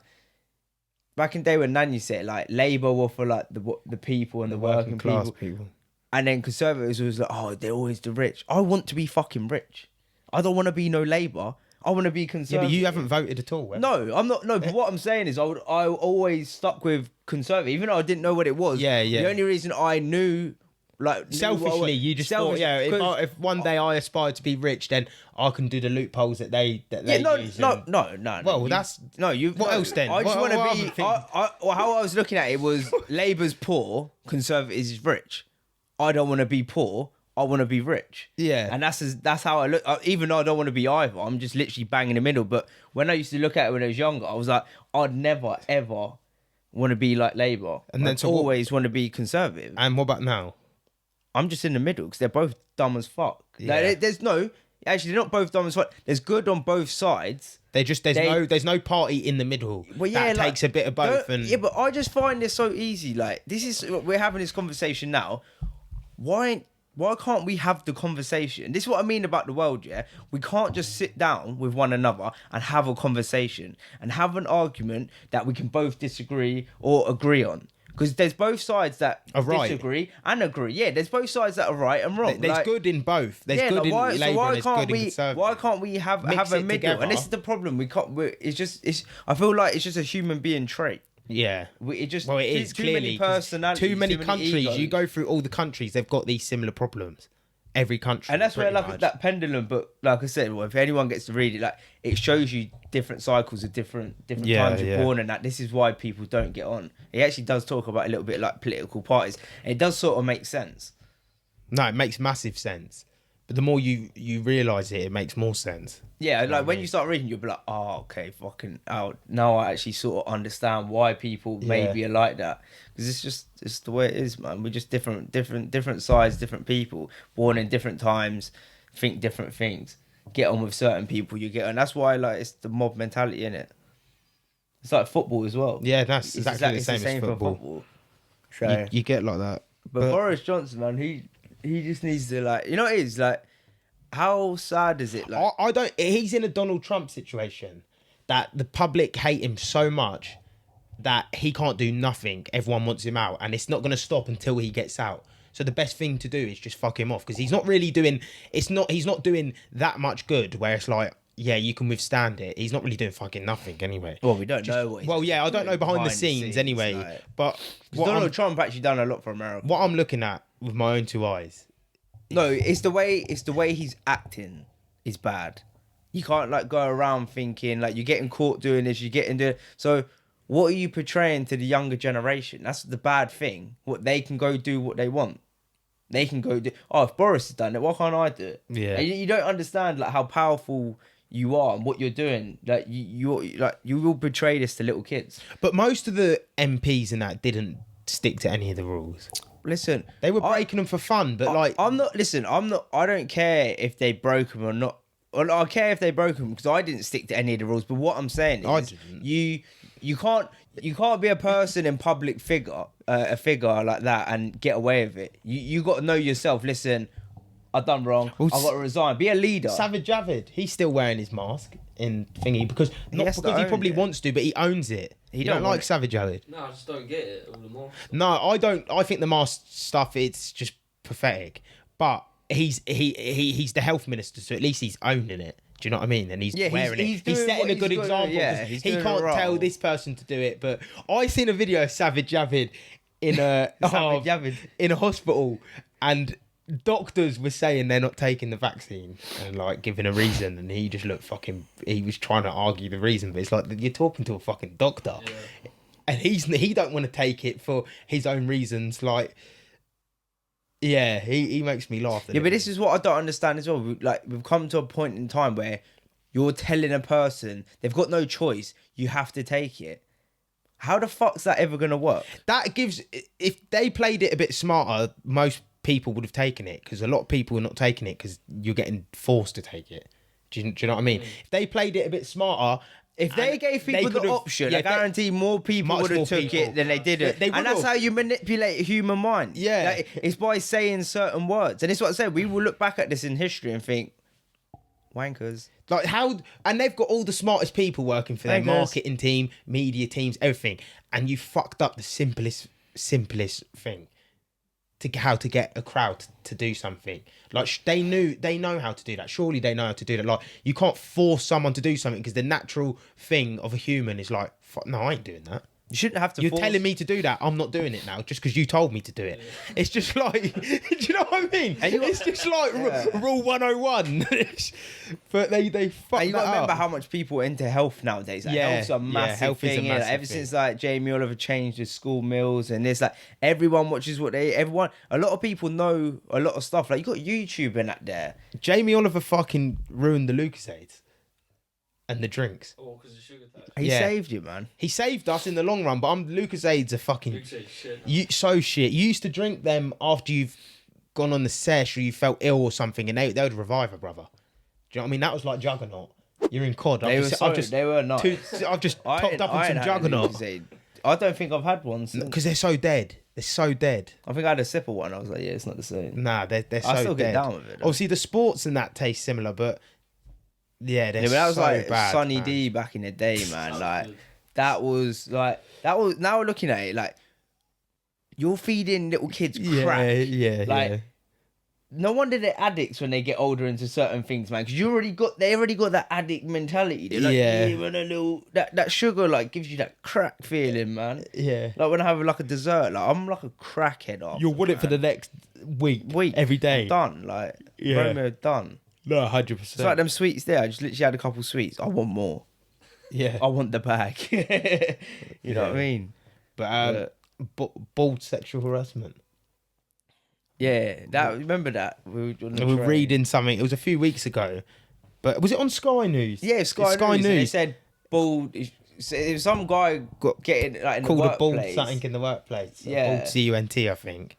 back in the day when Nan used to say it, like, Labour were for like the people and the working class people, and then conservatives was like, oh, they're always the rich. I want to be fucking rich. I don't want to be no Labour. I want to be Yeah, conservative. but you haven't voted at all. have you? No, I'm not. No, but what I'm saying is, I always stuck with conservative, even though I didn't know what it was. Yeah, yeah. The only reason I knew, like, Selfishly, you just thought, yeah, if one day I aspire to be rich, then I can do the loopholes that they use. no. Well, you- that's no. You. what no, else then? I just What want other to be. thing? Well, how I was looking at it was Labour's poor, Conservatives is rich. I don't want to be poor. I want to be rich. Yeah. And that's how I look. Even though I don't want to be either, I'm just literally bang in the middle. But when I used to look at it when I was younger, I was like, I'd never ever want to be like Labour. And then I'd so what- always want to be Conservative. And what about now? I'm just in the middle because they're both dumb as fuck. Yeah. Like, there's no. Actually, they're not both dumb as fuck. There's good on both sides. There's no party in the middle that takes a bit of both. And Yeah, but I just find this so easy. Like, we're having this conversation now. Why can't we have the conversation? This is what I mean about the world, yeah? We can't just sit down with one another and have a conversation and have an argument that we can both disagree or agree on. Because there's both sides that Are right. disagree and agree. Yeah, there's both sides that are right and wrong. there's Like, good in both. There's yeah, good like, in why, Labour so and why there's can't good in we? Conservative. Why can't we have Mix a it middle? together. And this is the problem. We can't. It's just. I feel like it's just a human being trait. Yeah. It just. Well, it is too clearly many 'cause personalities. Too many countries. egos. You go through all the countries, they've got these similar problems. Every country, And that's where, pretty like, much. that pendulum book, like I said, well, if anyone gets to read it, like, it shows you different cycles of different Yeah, times you're yeah. born, and that this is why people don't get on. It actually does talk about a little bit like political parties. And it does sort of make sense. No, it makes massive sense. But the more you realise it makes more sense. Yeah, like when you start reading, you'll be like, oh, okay, fucking out. Now I actually sort of understand why people maybe are like that. Because it's the way it is, man. We're just different sides, different people, born in different times, think different things, get on with certain people you get on. That's why, like, it's the mob mentality in it. It's like football as well. Yeah, that's It's exactly it's the same as for football. So, You get like that. but Boris Johnson, man, he just needs to, like, you know what it is? Like, how sad is it? Like, I don't. He's in a Donald Trump situation that the public hate him so much that he can't do nothing. Everyone wants him out, and it's not going to stop until he gets out. So the best thing to do is just fuck him off because he's not really doing. He's not doing that much good. Where it's like, yeah, you can withstand it. He's not really doing fucking nothing anyway. well, we don't know what he's Well, yeah, I don't know behind the scenes anyway. like- But Donald Trump actually done a lot for America. what I'm looking at with my own two eyes. No, it's the way he's acting is bad. You can't, like, go around thinking like you're getting caught doing this, you're getting the. So what are you portraying to the younger generation? That's the bad thing. What they can go do what they want. They can go do. Oh, if Boris has done it, why can't I do it? Yeah. And you don't understand like how powerful you are and what you're doing. Like you will betray this to little kids. But most of the MPs and that didn't stick to any of the rules. Listen, They were breaking them for fun, but like, I'm not. Listen, I'm not. I don't care if they broke them or not. Well, I care if they broke them because I didn't stick to any of the rules. But what I'm saying is, I didn't. you can't be a person in public figure, a figure like that, and get away with it. You got to know yourself. Listen, I've done wrong. Well, I've got to resign. Be a leader. Savage Javid, he's still wearing his mask in thingy because has to because he own probably it. wants to, but he owns it. You don't don't like want it. Savage Javid. No, I just don't get it all the more. No, I don't. I think the mask stuff it's just pathetic. But he's the health minister, so at least he's owning it. Do you know what I mean? And he's wearing it. He's doing setting what a good he's gotta do. example. Yeah, 'Cause he's he doing can't it right. tell this person to do it. But I seen a video of Savage Javid in a Savage Javid. in a hospital, and doctors were saying they're not taking the vaccine and like giving a reason, and he just looked fucking. He was trying to argue the reason, but it's like you're talking to a fucking doctor, and he don't want to take it for his own reasons. Like, yeah, he makes me laugh. Yeah, but this is what I don't understand as well. We've come to a point in time where you're telling a person they've got no choice. You have to take it. How the fuck's that ever gonna work? That gives. If they played it a bit smarter, most people would have taken it because a lot of people are not taking it because you're getting forced to take it. Do you know what I mean? If they played it a bit smarter. If they gave people the option, I guarantee more people Much would have more took people. it than they didn't. They And that's would've. how you manipulate a human mind. Yeah. Like, it's by saying certain words. And it's what I said. We will look back at this in history and think, wankers. Like how, and they've got all the smartest people working for their Wankers. marketing team, media teams, everything, and you fucked up the simplest thing to how to get a crowd to do something. Like they know how to do that. Surely they know how to do that. Like you can't force someone to do something because the natural thing of a human is like, fuck, no, I ain't doing that. You shouldn't have to You're force... telling me to do that. I'm not doing it now just because you told me to do it. It's just like, do you know what I mean? It's just like rule 101. But they fuck And you that got to remember up. how much people are into health nowadays. Like, Yeah, health's a yeah, massive health is a thing. massive Ever thing. since like Jamie Oliver changed the school meals and this, like everyone watches everyone. A lot of people know a lot of stuff. Like you got YouTube and that there. Jamie Oliver fucking ruined the Lucasades and the drinks. Oh, because of sugar tax. He Yeah. saved you, man. He saved us in the long run, but Lucasades are fucking Big shit. shit. You used to drink them after you've gone on the sesh or you felt ill or something, and they would revive her, brother. Do you know what I mean? That was like Juggernaut. You're in COD. They were nice. I've just I topped ain't- up on I some ain't had a Juggernaut Lucozade. I don't think I've had one since. because they're so dead. They're so dead. I think I had a sip of one. I was like, yeah, it's not the same. Nah, they're so I still dead. get down with it, though. Obviously, the sports and that taste similar, but yeah, they're Yeah, but that was so like bad. Sunny man. D back in the day, man. Like that was. Now we're looking at it like you're feeding little kids crack. Yeah, Like, yeah. No wonder they're addicts when they get older into certain things, man. Because they already got that addict mentality. They're like, Yeah. when a little that sugar like gives you that crack feeling, man. Yeah. Like when I have like a dessert, like I'm like a crackhead. After, You'll want it for the next week every day. Done, like Yeah. Romeo done. No, 100%. It's like them sweets there. I just literally had a couple sweets. I want more. Yeah. I want the bag. You know what I mean? But bald sexual harassment. Yeah, remember that? We were on the We were train. reading something. It was a few weeks ago, but was it on Sky News? Yeah, Sky News. And they said bald. It was some guy getting like in Called the a bald workplace. something in the workplace. Yeah. Bald CUNT, I think.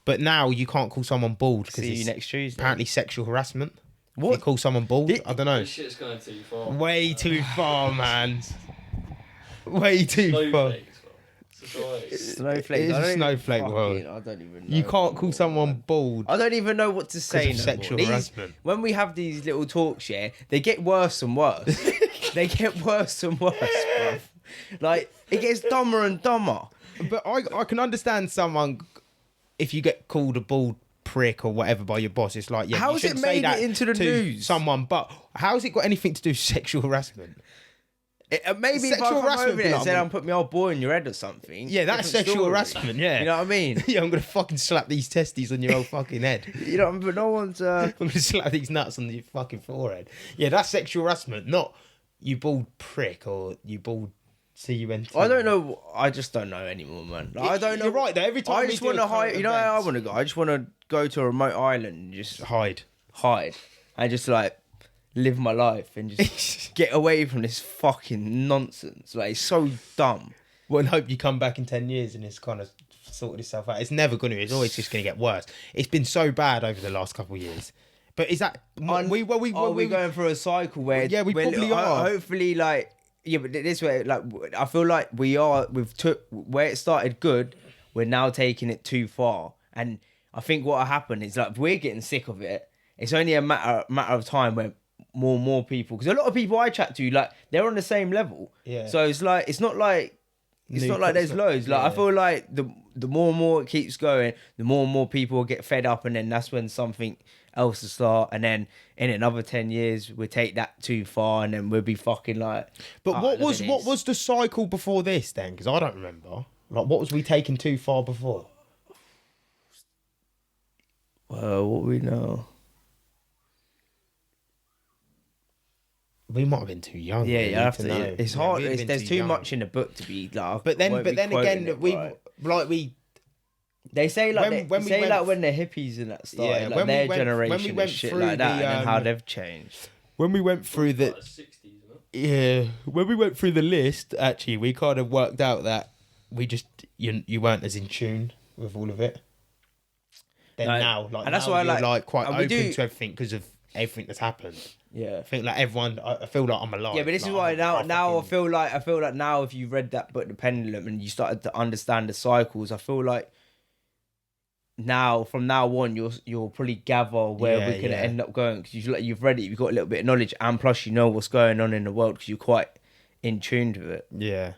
But now you can't call someone bald because See you it's next Tuesday. apparently sexual harassment. What? You call someone bald? I don't know. This shit's going too far. Way too far, man. Way too far. Snowflakes, bro. Society. Snowflake. It is I a don't even snowflake world. I don't even know. You can't call someone bald. I don't even know what to say. of No sexual more. harassment. When we have these little talks, yeah, they get worse and worse. They get worse and worse, bruv. Like it gets dumber and dumber. But I can understand someone if you get called a bald prick or whatever by your boss. It's like, yeah, How's you shouldn't it say made that it into the to news? someone. But how's it got anything to do with sexual harassment? Maybe if I Sexual come harassment over there and be said like- I'm putting my old boy in your head or something. Yeah, that's different sexual story. harassment. Yeah, You know what I mean? Yeah, I'm gonna fucking slap these testes on your old fucking head. You know, but no one's. I'm gonna slap these nuts on your fucking forehead. Yeah, that's sexual harassment, not you bald prick or you bald See you in. I don't know. I just don't know anymore, man. Like, I don't know. You're right though. Every time I we just do want to a current hide. You know where I events- want to go? I just want to go to a remote island and just hide. hide and just like live my life and just get away from this fucking nonsense. Like, it's so dumb. Well, and hope you come back in 10 years and it's kind of sorted itself out. It's never going to. It's always just going to get worse. It's been so bad over the last couple of years. But is that Are we going through a cycle where we probably are. hopefully like but this way, like, I feel like we've took where it started good, we're now taking it too far. And I think what will happen is, like, we're getting sick of it. It's only a matter of time where more and more people, because a lot of people I chat to, like, they're on the same level. Yeah. So it's not like there's loads. Like, I feel like the more and more it keeps going, the more and more people will get fed up, and then that's when something else will start. And then in another 10 years, we'll take that too far, and then we'll be fucking like. But what was the cycle before this then? Because I don't remember. Like, what was we taking too far before? Well, what we know. We might have been too young. Yeah, really, you have to. know. It's Yeah, hard. we'd have been There's too young. much in the book to be like. But then again, They say like when we went- when the hippies and that started, Yeah, like when we their went- generation when we went and shit through like that, the, and then how they've changed. when we went through the Like the 60s, isn't it? when we went through the list, actually, we kind of worked out that we just you weren't as in tune with all of it. Then No, now, like, and that's now why, you're, like, quite and we open do- to everything because of everything that's happened. Yeah. I think like everyone, I feel like I'm alive. Yeah, but this is Like, why I'm now I fucking- feel like now if you read that book, The Pendulum, and you started to understand the cycles, I feel like now from now on you'll probably gather where Yeah, we're gonna yeah. end up going, because you've read it, you've got a little bit of knowledge, and plus you know what's going on in the world because you're quite in tune with it. Yeah,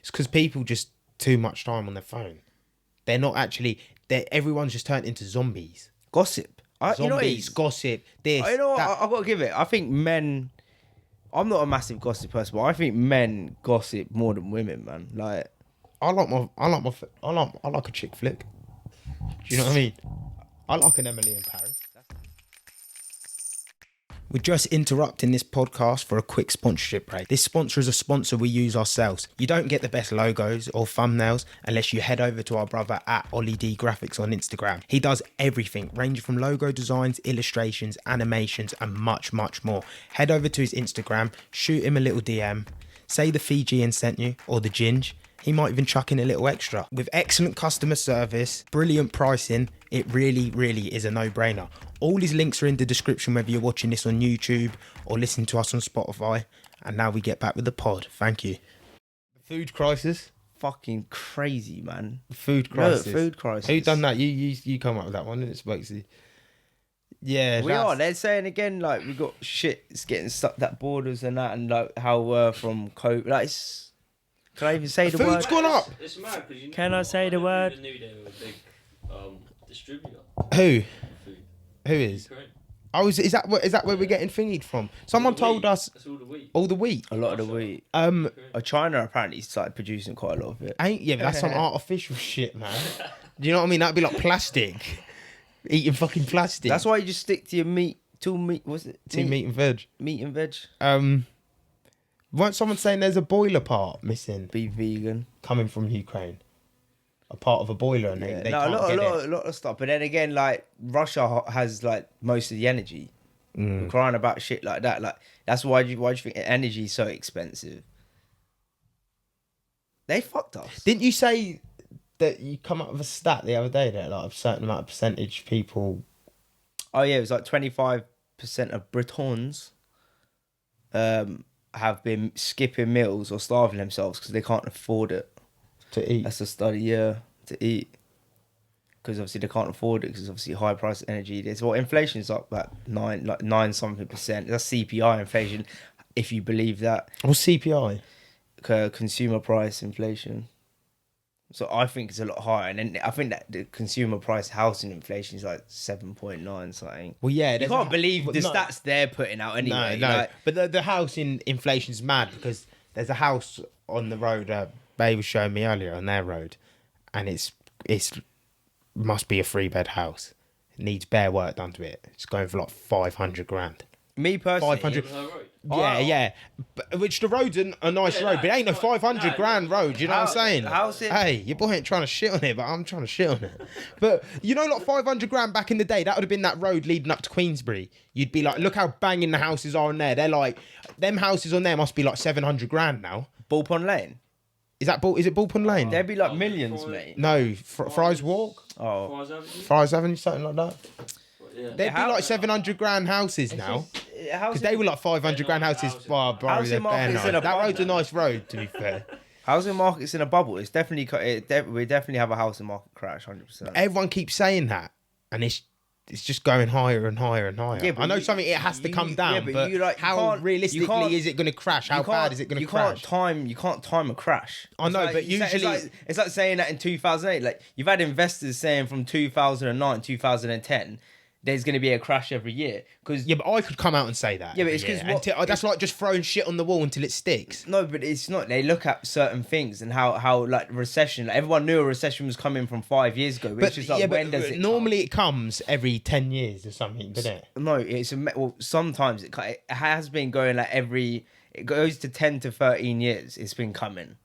it's because people just too much time on their phone. They're not actually. Everyone's just turned into zombies. Gossip. Zombies, You know what it is? gossip. This. You know what? that. I've got to give it. I think men. I'm not a massive gossip person, but I think men gossip more than women, man. Like, I like a chick flick. Do you know what I mean? I like an Emily in Paris. We're just interrupting this podcast for a quick sponsorship break. This sponsor is a sponsor we use ourselves. You don't get the best logos or thumbnails unless you head over to our brother at Ollie D Graphics on Instagram. He does everything, ranging from logo designs, illustrations, animations, and much, much more. Head over to his Instagram, shoot him a little DM, say the Fijian sent you, or the Ginge. He might even chuck in a little extra. With excellent customer service, brilliant pricing, it really, really is a no-brainer. All his links are in the description, whether you're watching this on YouTube or listening to us on Spotify. And now we get back with the pod. Thank you. The food crisis. fucking crazy, man. Food No, crisis. food crisis. Who done that? You come up with that one, and it's basically. Yeah, We are. They're saying again, like, we got shit. It's getting stuck at borders and that, and like how from COVID. Like, it's, can I even say the Food's word? gone up. It's mad because you Can I say the word? Knew they were a big distributor. Who? of food. Who is? Ukraine. Oh, is that where we're getting thingied from? Someone All the told wheat. us That's all the wheat. all the wheat. A lot of the wheat. China apparently started producing quite a lot of it. But that's some artificial shit, man. Do you know what I mean? That'd be like plastic. Eating fucking plastic. That's why you just stick to your meat. What's it? meat and veg. Meat and veg. Weren't someone saying there's a boiler part missing Be vegan. coming from Ukraine? A part of a boiler, and Yeah. they No, can't get it. a lot of stuff. But then again, like, Russia has like most of the energy. We're crying about shit like that. Like, that's why do you think energy is so expensive? They fucked us. Didn't you say that you come up with a stat the other day that like a certain amount of percentage people? Oh yeah, it was like 25% of Britons have been skipping meals or starving themselves because they can't afford it. To eat. That's a study, yeah, to eat. Because obviously they can't afford it because obviously high price of energy. There's inflation's up about 9 something percent. That's CPI inflation, if you believe that. What's CPI? Consumer price inflation. So I think it's a lot higher, and then I think that the consumer price housing inflation is like 7.9 something. Well, yeah, You can't believe the stats they're putting out anyway. No. Like, But the housing inflation's mad because there's a house on the road. Babe was showing me earlier on their road, and it's must be a 3-bed house. It needs bare work done to it. It's going for like 500 grand. Me personally, 500. Her road. Yeah, yeah. But, which the road's a nice Yeah, road, but it ain't no it's 500 not- grand road. You know what I'm saying? how's it- Hey, your boy ain't trying to shit on it, but I'm trying to shit on it. But you know, like 500 grand back in the day, that would have been that road leading up to Queensbury. You'd be like, look how banging the houses are on there. They're like, them houses on there must be like 700 grand now. Bullpond Lane. Is it Bullpond Lane? There'd be like Oh, millions, Fry- mate. No, Fry's Walk, Oh, Fry's Avenue? Fry's Avenue, something like that. Yeah. There'd be like 700 grand houses now. Because they were like 500 grand houses. Oh, bro, Housing they're bare market's nice. in a That road's a bubble. nice road, to be fair. housing market's in a bubble. It's definitely we definitely have a housing market crash, 100%. Everyone keeps saying that, and it's just going higher and higher and higher. Yeah, but I know you- something, it has to come you- down, yeah, but but you, like, you how can't- you realistically can't- is it going to crash? How bad is it going to crash? You can't time a crash. I know, but usually- it's like saying that in 2008. Like you've had investors saying from 2009, 2010, there's going to be a crash every year because Yeah, but I could come out and say that. Yeah, but every it's 'cause year. what- Until- that's like just throwing shit on the wall until it sticks. no, but it's not. They look at certain things and how like recession. Like, everyone knew a recession was coming from 5 years ago. But it's just like when does it? normally it comes every 10 years or something, doesn't it? No, well, sometimes it has been going like it goes to 10 to 13 years. It's been coming.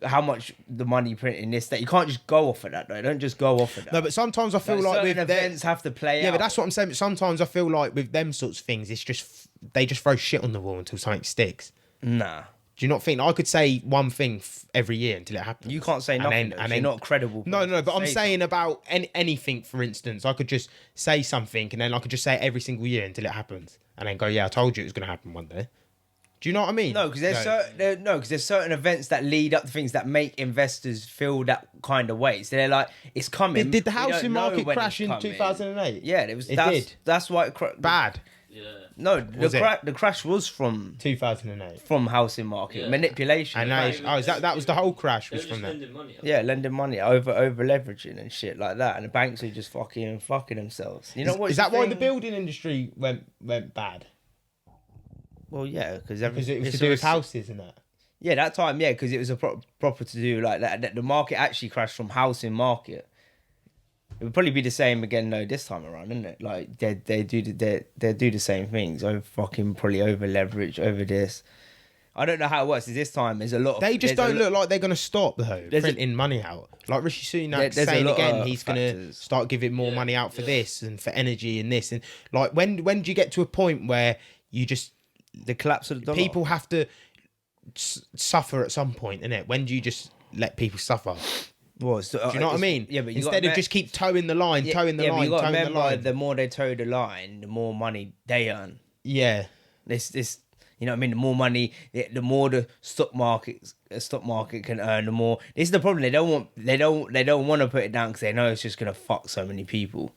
How much the money printing this that you can't just go off of that though. Don't just go off of that. No, but sometimes I feel like certain with their, events have to play out. yeah, but that's what I'm saying. But sometimes I feel like with them sorts of things, it's just they just throw shit on the wall until something sticks. Nah. Do you not think I could say one thing every year until it happens? You can't say And nothing. then- though, and 'cause you're then- not credible. No, but I'm Say saying about anything, for instance, I could just say something and then I could just say it every single year until it happens, and then go, "Yeah, I told you it was going to happen one day." Do you know what I mean? No, because there's certain events that lead up to things that make investors feel that kind of way. So they're like, it's coming. Did the We don't housing know market when crash it's in coming. 2008? Yeah, It that's, did. That's why Bad. Yeah. No, Was it? the crash was from 2008. housing market Yeah. manipulation. And Right. that was the whole crash They were was just from that. lending money. Yeah, lending money over leveraging and shit like that, and the banks are just fucking themselves. You know what? Is that why the building industry went bad? Well, yeah, because Because it was to do with houses and that. Yeah, that time, yeah, because it was a proper to do like that. The market actually crashed from housing market. It would probably be the same again though this time around, isn't it? Like they do the same things. Probably over leverage over this. I don't know how it works. This time there's a lot. They just there's don't look like they're going to stop though There's a- printing money out. Like Rishi Sunak There's a saying lot again, of he's going to factors. start giving more Yeah, money out for yeah. this and for energy and this and like when do you get to a point where you just the collapse of the dollar. people have to suffer at some point, innit? When do you just let people suffer? was. Do you know what I mean? Yeah, but instead of just keep towing the line, towing the but line, you got to towing the remember, line. the more they toe the line, the more money they earn. Yeah. This you know what I mean, the more money, the more the stock market can earn, the more. This is the problem. They don't want to put it down because they know it's just gonna fuck so many people.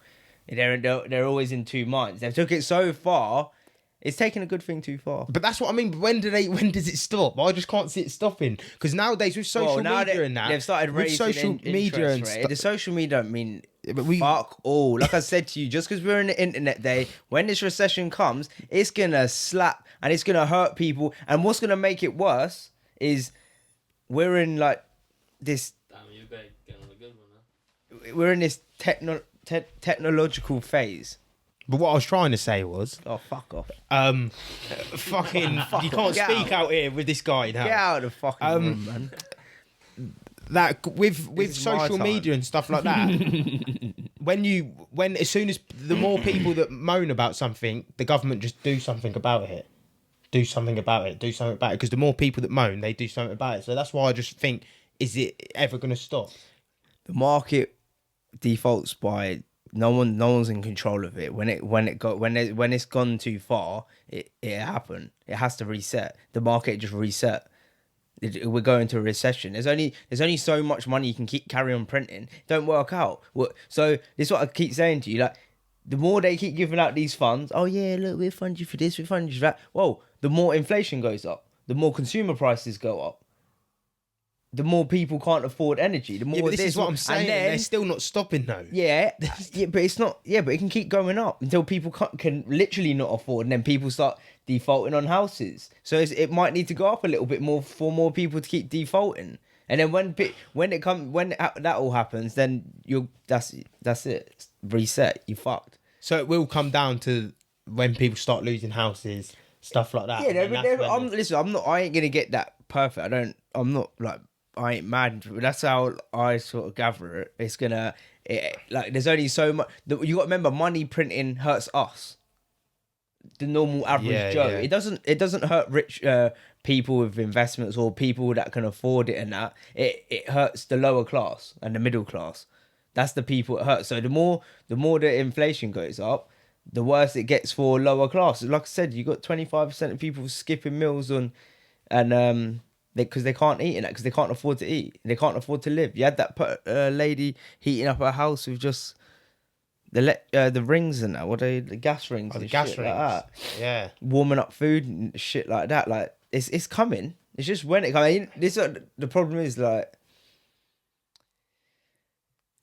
They're always in two minds. They've took it so far. It's taking a good thing too far. But that's what I mean. When does it stop? I just can't see it stopping. Because nowadays with social media and that, they've started with raising social media and rate. stuff. The social media don't mean but we- fuck all. Like I said to you, just because we're in the internet day, when this recession comes, it's gonna slap and it's gonna hurt people. And what's gonna make it worse is we're in like this. Damn, you better get on a good one now. We're in this technological phase. But what I was trying to say was, Oh, fuck off! fucking, you can't Get speak out here with this guy now. Get out of the fucking room, man. That with is my social time. media and stuff like that, when as soon as the more people that moan about something, the government just do something about it. Do something about it. Because the more people that moan, they do something about it. So that's why I just think, is it ever going to stop? The market defaults by no one's in control of it. When it's gone too far, it happened. It has to reset. The market just reset. We're going to a recession. There's only so much money you can carry on printing. Don't work out. So this is what I keep saying to you. Like, the more they keep giving out these funds, oh yeah, look, we'll fund you for this, we'll fund you for that. Well, the more inflation goes up, the more consumer prices go up. The more people can't afford energy. The more Yeah, but this is what I'm and saying. then- They're still not stopping though. yeah, but it's not. Yeah, but it can keep going up until people can literally not afford, and then people start defaulting on houses. So it might need to go up a little bit more for more people to keep defaulting. And then when that all happens, then that's it. It's reset. You fucked. So it will come down to when people start losing houses, stuff like that. Yeah, and then that's when listen, I'm not. I ain't gonna get that perfect. I'm not like. I ain't mad. That's how I sort of gather it. It's gonna. Like, there's only so much. You got to remember, money printing hurts us, the normal average Yeah, Joe. yeah. It doesn't hurt rich people with investments or people that can afford it and that. It hurts the lower class and the middle class. That's the people it hurts. So the more the inflation goes up, the worse it gets for lower class. Like I said, you got 25% of people skipping meals and because they can't eat in that, because they can't afford to eat, they can't afford to live. You had that lady heating up her house with just the rings and that, the gas rings, the and gas shit rings. like that, Yeah. warming up food and shit like that. Like it's coming. It's just when it comes. The problem is, like,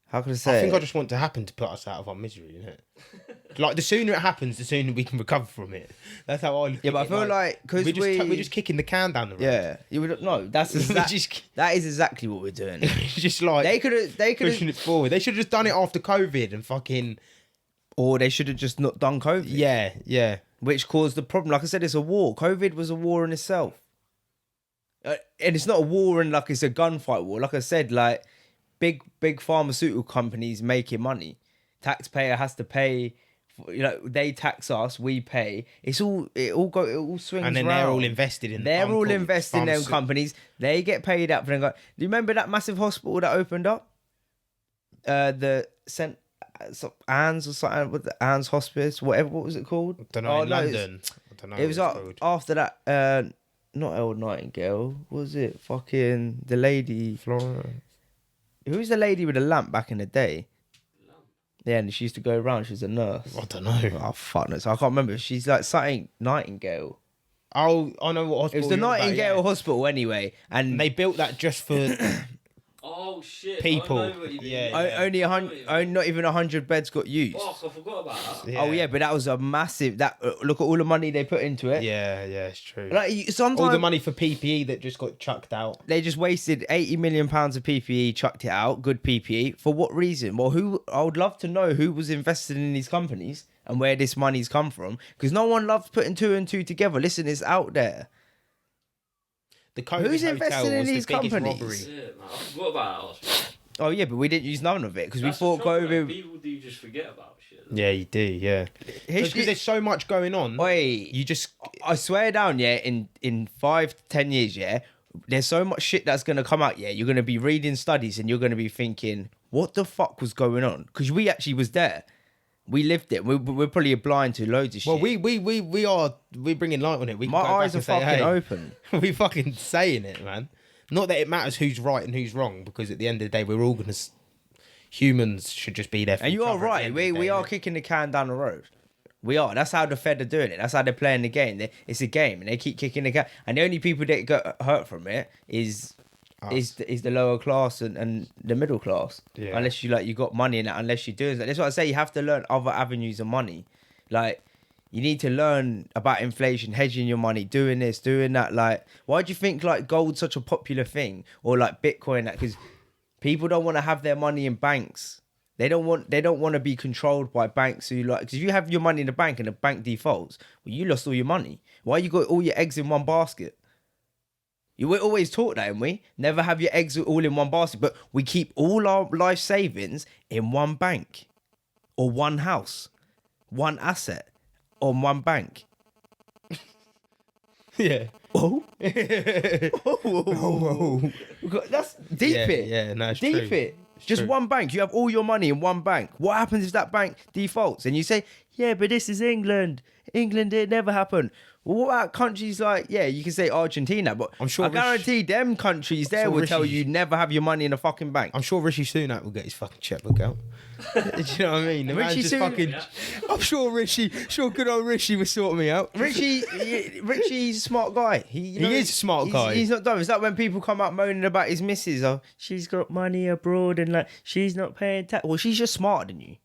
how can I say? I think it? I just want to happen to put us out of our misery, innit? Like, the sooner it happens, the sooner we can recover from it. That's how I look Yeah, at but I it. feel like because we're just kicking the can down the road. yeah, you would no. That's that is exactly what we're doing. It's just like They could pushing have, it forward. They should have just done it after COVID and fucking or they should have just not done COVID. yeah. Which caused the problem. Like I said, it's a war. COVID was a war in itself, and it's not a war in like it's a gunfight war. Like I said, like big pharmaceutical companies making money. Taxpayer has to pay. They tax us, we pay. It all swings. And then round. they're all invested in. They're all invested in them pharmaceutical- companies. They get paid out for them. Do you remember that massive hospital that opened up? The St. Anne's or something, with the Anne's Hospice, whatever. What was it called? I don't know. in London. I don't know. It was what up it's called. after that. Not Old Nightingale. What was it? Fucking the lady. Flora. Who was the lady with the lamp back in the day? Yeah, and she used to go around. She was a nurse. I don't know. Oh fuck no! So I can't remember. She's like something Nightingale. Oh, I know what hospital. It was the you're about, Nightingale yeah. Hospital anyway, and They built that just for Oh shit! People. I know what you mean. Yeah. only not even 100 beds got used. Fuck, I forgot about that. Yeah. Oh yeah, but that was a massive. That look at all the money they put into it. Yeah, it's true. Like sometimes All the money for PPE that just got chucked out. they just wasted 80 million pounds of PPE, chucked it out. Good PPE for what reason? Well, I would love to know who was invested in these companies and where this money's come from, because no one loves putting two and two together. Listen, it's out there. The COVID Who's hotel invested in was these the biggest companies? robbery. Yeah, man, I forgot about that. Oh yeah, but we didn't use none of it because we That's the thought trouble, man. COVID. People do just forget about shit. Yeah, you do. Yeah, because there's so much going on. Oi, You just I swear down, yeah, in 5 to 10 years, yeah, there's so much shit that's gonna come out, yeah. You're gonna be reading studies and you're gonna be thinking, what the fuck was going on? Because we actually was there. We lived it. We're probably blind to loads of shit. well, we're bringing light on it. We can My go back eyes are and say, fucking hey, open. we fucking saying it, man. Not that it matters who's right and who's wrong, because at the end of the day, we're all gonna. Humans should just be there. For And each you are other at the right. end of the We day, are innit? kicking the can down the road. We are. That's how the Fed are doing it. That's how they're playing the game. It's a game, and they keep kicking the can. And the only people that get hurt from it is the lower class and the middle class. Yeah. Unless you got money in it. Unless you're doing that. That's what I say. You have to learn other avenues of money. Like, you need to learn about inflation, hedging your money, doing this, doing that. Like, why do you think like gold's such a popular thing, or like Bitcoin? Because people don't want to have their money in banks. They don't want to be controlled by banks who like, because if you have your money in the bank and the bank defaults, well, you lost all your money. Why you got all your eggs in one basket? We're always taught that, and we never have your eggs all in one basket, but we keep all our life savings in one bank, or one house, one asset, on one bank. Yeah. Oh, that's deep Yeah, it. yeah, no, it's deep true. it. Just true. one bank. You have all your money in one bank. What happens if that bank defaults? And you say, yeah, but this is England. England, it never happened. Well, what about countries like, yeah, you can say Argentina, but I'm sure I guarantee them countries there will tell Rishi- you never have your money in a fucking bank. I'm sure Rishi Sunak will get his fucking checkbook out. Do you know what I mean? The man's Rishi just Sunak- fucking. I'm sure good old Rishi will sort me out. Richie's a smart guy. He is a smart guy. He's not dumb. It's like when people come out moaning about his missus. Oh, she's got money abroad and like she's not paying tax. Well, she's just smarter than you.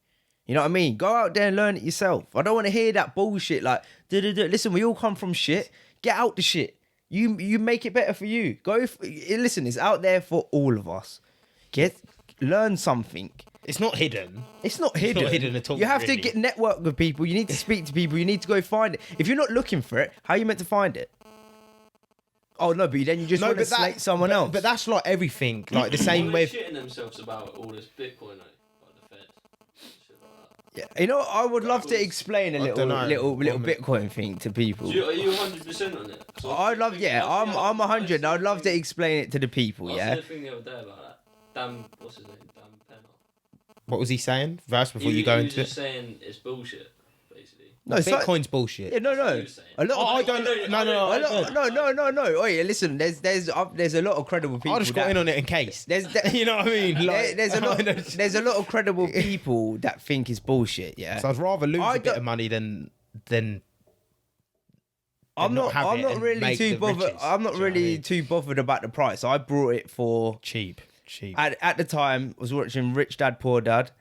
You know what I mean? Go out there and learn it yourself. I don't want to hear that bullshit like, listen, we all come from shit. Get out the shit. You make it better for you. Listen, it's out there for all of us. Learn something. It's not hidden. It's not hidden. not hidden at all, You have to really. get network with people. You need to speak to people. You need to go find it. If you're not looking for it, how are you meant to find it? Oh no, but then you just want to slate someone else. But that's like everything. Like the Why same are way. they shitting themselves about all this Bitcoin, like the Fed, shit like that. Yeah, you know, I would love to explain a little dunno. little Bitcoin thing to people. Are you 100% on it? So I'd love, yeah, I'm 100. I'd love to explain it to the people. I Yeah. said a thing the other day about that. Dan, what's his name? Dan Penner. What was he saying? First, before you go he was into just it. saying it's bullshit, basically. No, it's like- Bitcoin's bullshit. Yeah, no. He was saying. A lot. Oh, I Of, don't. No. no. Listen, there's a lot of credible people. I just got that- in on it in case. There's You know what I mean? Like, there's a lot of credible people that think it's bullshit. Yeah. So I'd rather lose I a bit don't- of money than I'm not not. have I'm it not and really make too the bothered. riches. I'm not Do you know what I really mean? too bothered about the price. I brought it for. cheap. At the time, I was watching Rich Dad Poor Dad,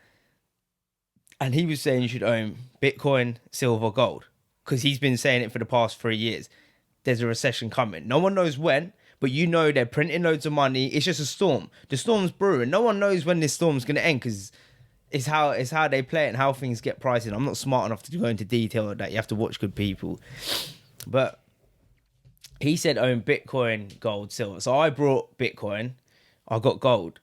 and he was saying you should own Bitcoin, silver, gold, because he's been saying it for the past 3 years. There's a recession coming. No one knows when, but you know they're printing loads of money. It's just a storm. The storm's brewing. No one knows when this storm's gonna end because it's how they play it and how things get priced in. I'm not smart enough to go into detail of that. You have to watch good people, but he said own Bitcoin, gold, silver. So I brought Bitcoin. I got gold.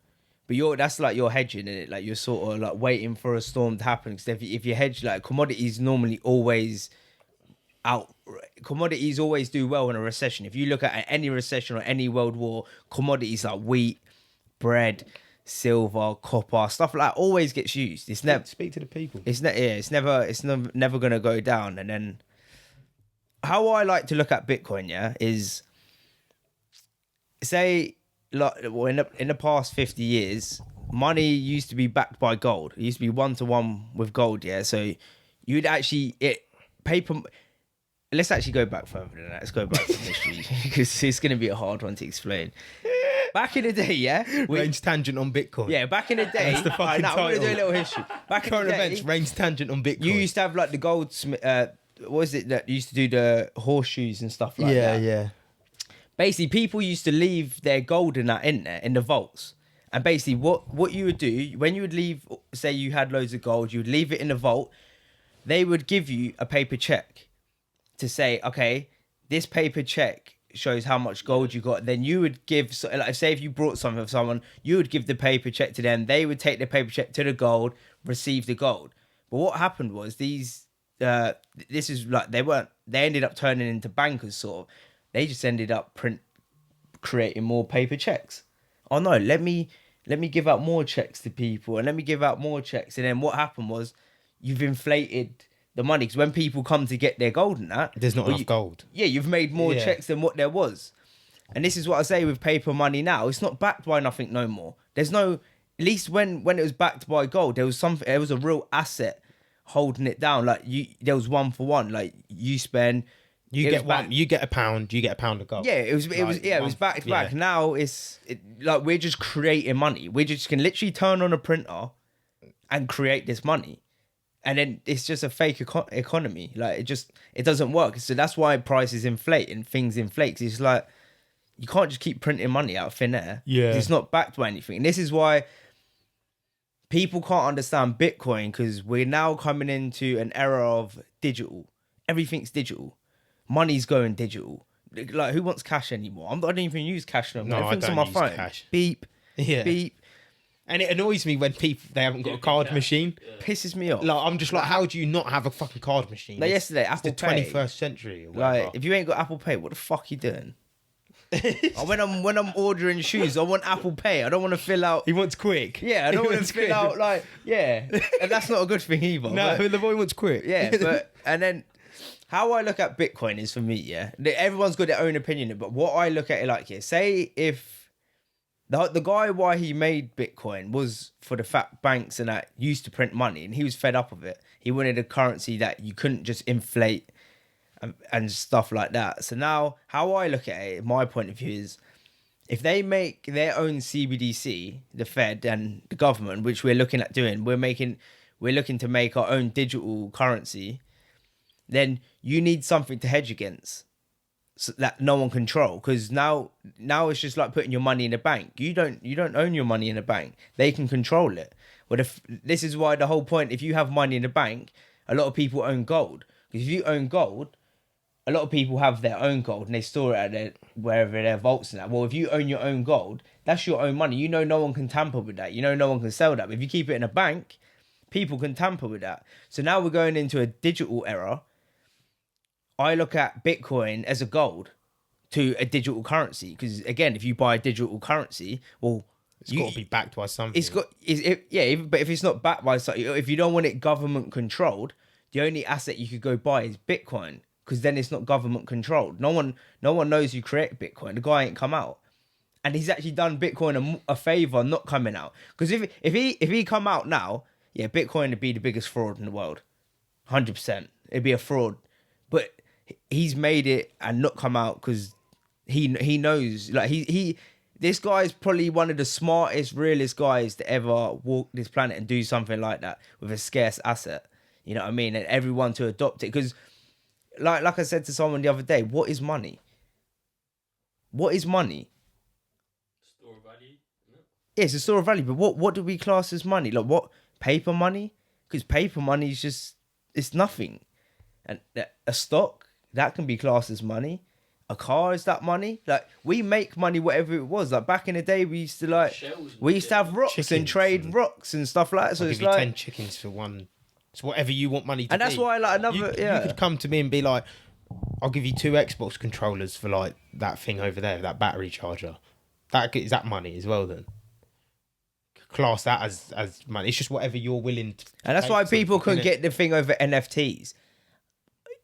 But that's like you're hedging in it, like you're sort of like waiting for a storm to happen. Because if you hedge, like commodities normally always commodities always do well in a recession. If you look at any recession or any world war, commodities like wheat, bread, silver, copper, stuff like that always gets used. It's never Speak to the people. it's never gonna go down. And then how I like to look at Bitcoin, is say like in the past 50 years, money used to be backed by gold. It used to be 1-to-1 with gold, yeah. So you'd actually paper. Let's actually go back further than that. Let's go back to history because it's going to be a hard one to explain. Back in the day, yeah, Rayne's tangent on Bitcoin. yeah, back in the day. That's the fucking I'm going to do a title. little history. Back Current in the day, events. Rayne's tangent on Bitcoin. you used to have like the goldsmith. What was it that used to do the horseshoes and stuff like that? yeah. Basically, people used to leave their gold in there in the vaults. And basically, what you would do when you would leave, say you had loads of gold, you would leave it in the vault. They would give you a paper check to say, okay, this paper check shows how much gold you got. Then you would give, like, say if you brought something for someone, you would give the paper check to them. They would take the paper check to the gold, receive the gold. But what happened was this is like they ended up turning into bankers sort of. They just ended up creating more paper checks. Oh no, let me give out more checks to people and let me give out more checks. And then what happened was you've inflated the money because when people come to get their gold and that, There's not enough gold. yeah, you've made more Yeah. checks than what there was. And this is what I say with paper money now. It's not backed by nothing no more. There's no, at least when it was backed by gold, there was a real asset holding it down. Like there was 1-for-1. Like you spend, You it get was back- you get a pound of gold. yeah, it was back to back. Now like we're just creating money. We just can literally turn on a printer and create this money. And then it's just a fake economy. Like it doesn't work. So that's why prices inflate and things inflate. It's like you can't just keep printing money out of thin air. Yeah. It's not backed by anything. And this is why people can't understand Bitcoin, because we're now coming into an era of digital. Everything's digital. Money's going digital. Like who wants cash anymore? I don't even use cash no more. No, I Everything's on don't my use phone. cash. Beep. Yeah. Beep. And it annoys me when they haven't got a Yeah, card yeah. machine. Pisses me off. Like I'm just like, how do you not have a fucking card machine? Like It's- yesterday, it's Apple the Pay. 21st century. Or whatever. Like, if you ain't got Apple Pay, what the fuck you doing? when I'm ordering shoes, I want Apple Pay. I don't want to fill out. he wants quick. Yeah, I don't He want to wants fill quick. out like and that's not a good thing either. No, but- the boy wants quick. yeah, but and then how I look at Bitcoin is for me, everyone's got their own opinion, but what I look at it like say if the guy why he made Bitcoin was for the fact banks and that used to print money and he was fed up of it. He wanted a currency that you couldn't just inflate and stuff like that. So now how I look at it, my point of view is if they make their own CBDC, the Fed and the government, which we're looking at doing, we're looking to make our own digital currency, then you need something to hedge against. that no one control, because now it's just like putting your money in a bank. You don't own your money in a bank. They can control it. But if this is why the whole point, if you have money in a bank, a lot of people own gold. Because if you own gold, a lot of people have their own gold and they store it at wherever their vaults and that. Well, if you own your own gold, that's your own money. You know no one can tamper with that. You know no one can sell that. But if you keep it in a bank, people can tamper with that. So now we're going into a digital era. I look at Bitcoin as a gold to a digital currency. Because again, if you buy a digital currency, well, It's got to be backed by something. but if it's not backed by something, if you don't want it government controlled, the only asset you could go buy is Bitcoin, because then it's not government controlled. No one knows who created Bitcoin. The guy ain't come out, and he's actually done Bitcoin a favor not coming out. Because if he come out now, yeah, Bitcoin would be the biggest fraud in the world, 100%. It'd be a fraud, but he's made it and not come out because he knows, like this guy is probably one of the smartest, realest guys to ever walk this planet and do something like that with a scarce asset. You know what I mean? And everyone to adopt it. Because, like I said to someone the other day, what is money? What is money? Store of value, isn't it? Yeah, it's a store of value. But what do we class as money? Like what? Paper money? Because paper money is just, it's nothing. And a stock, that can be classed as money. A car, is that money? Like, we make money whatever it was. Like, back in the day, we used to have rocks Chickens and trade and- rocks and stuff like that. So I'll it's give you like, 10 chickens for one. It's whatever you want money to and that's be. why, like, another, You could come to me and be like, I'll give you 2 Xbox controllers for like that thing over there, that battery charger. Is that money as well then? Class that as money. It's just whatever you're willing to. And that's take why for people something, can innit? get the thing over NFTs.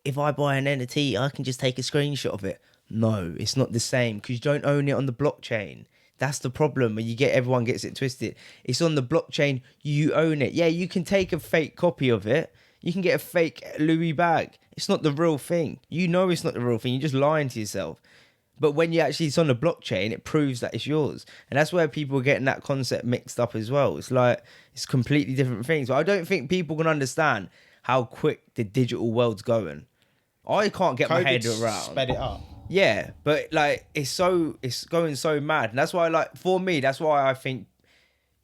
If I buy an NFT, I can just take a screenshot of it. No, it's not the same because you don't own it on the blockchain. That's the problem. When everyone gets it twisted. It's on the blockchain. You own it. Yeah, you can take a fake copy of it. You can get a fake Louis bag. It's not the real thing. You know it's not the real thing. You're just lying to yourself. But when it's on the blockchain, it proves that it's yours. And that's where people are getting that concept mixed up as well. It's like, it's completely different things. But I don't think people can understand how quick the digital world's going. I can't get my head COVID's around. sped it up. Yeah, but like it's going so mad. And that's why, like, for me, that's why I think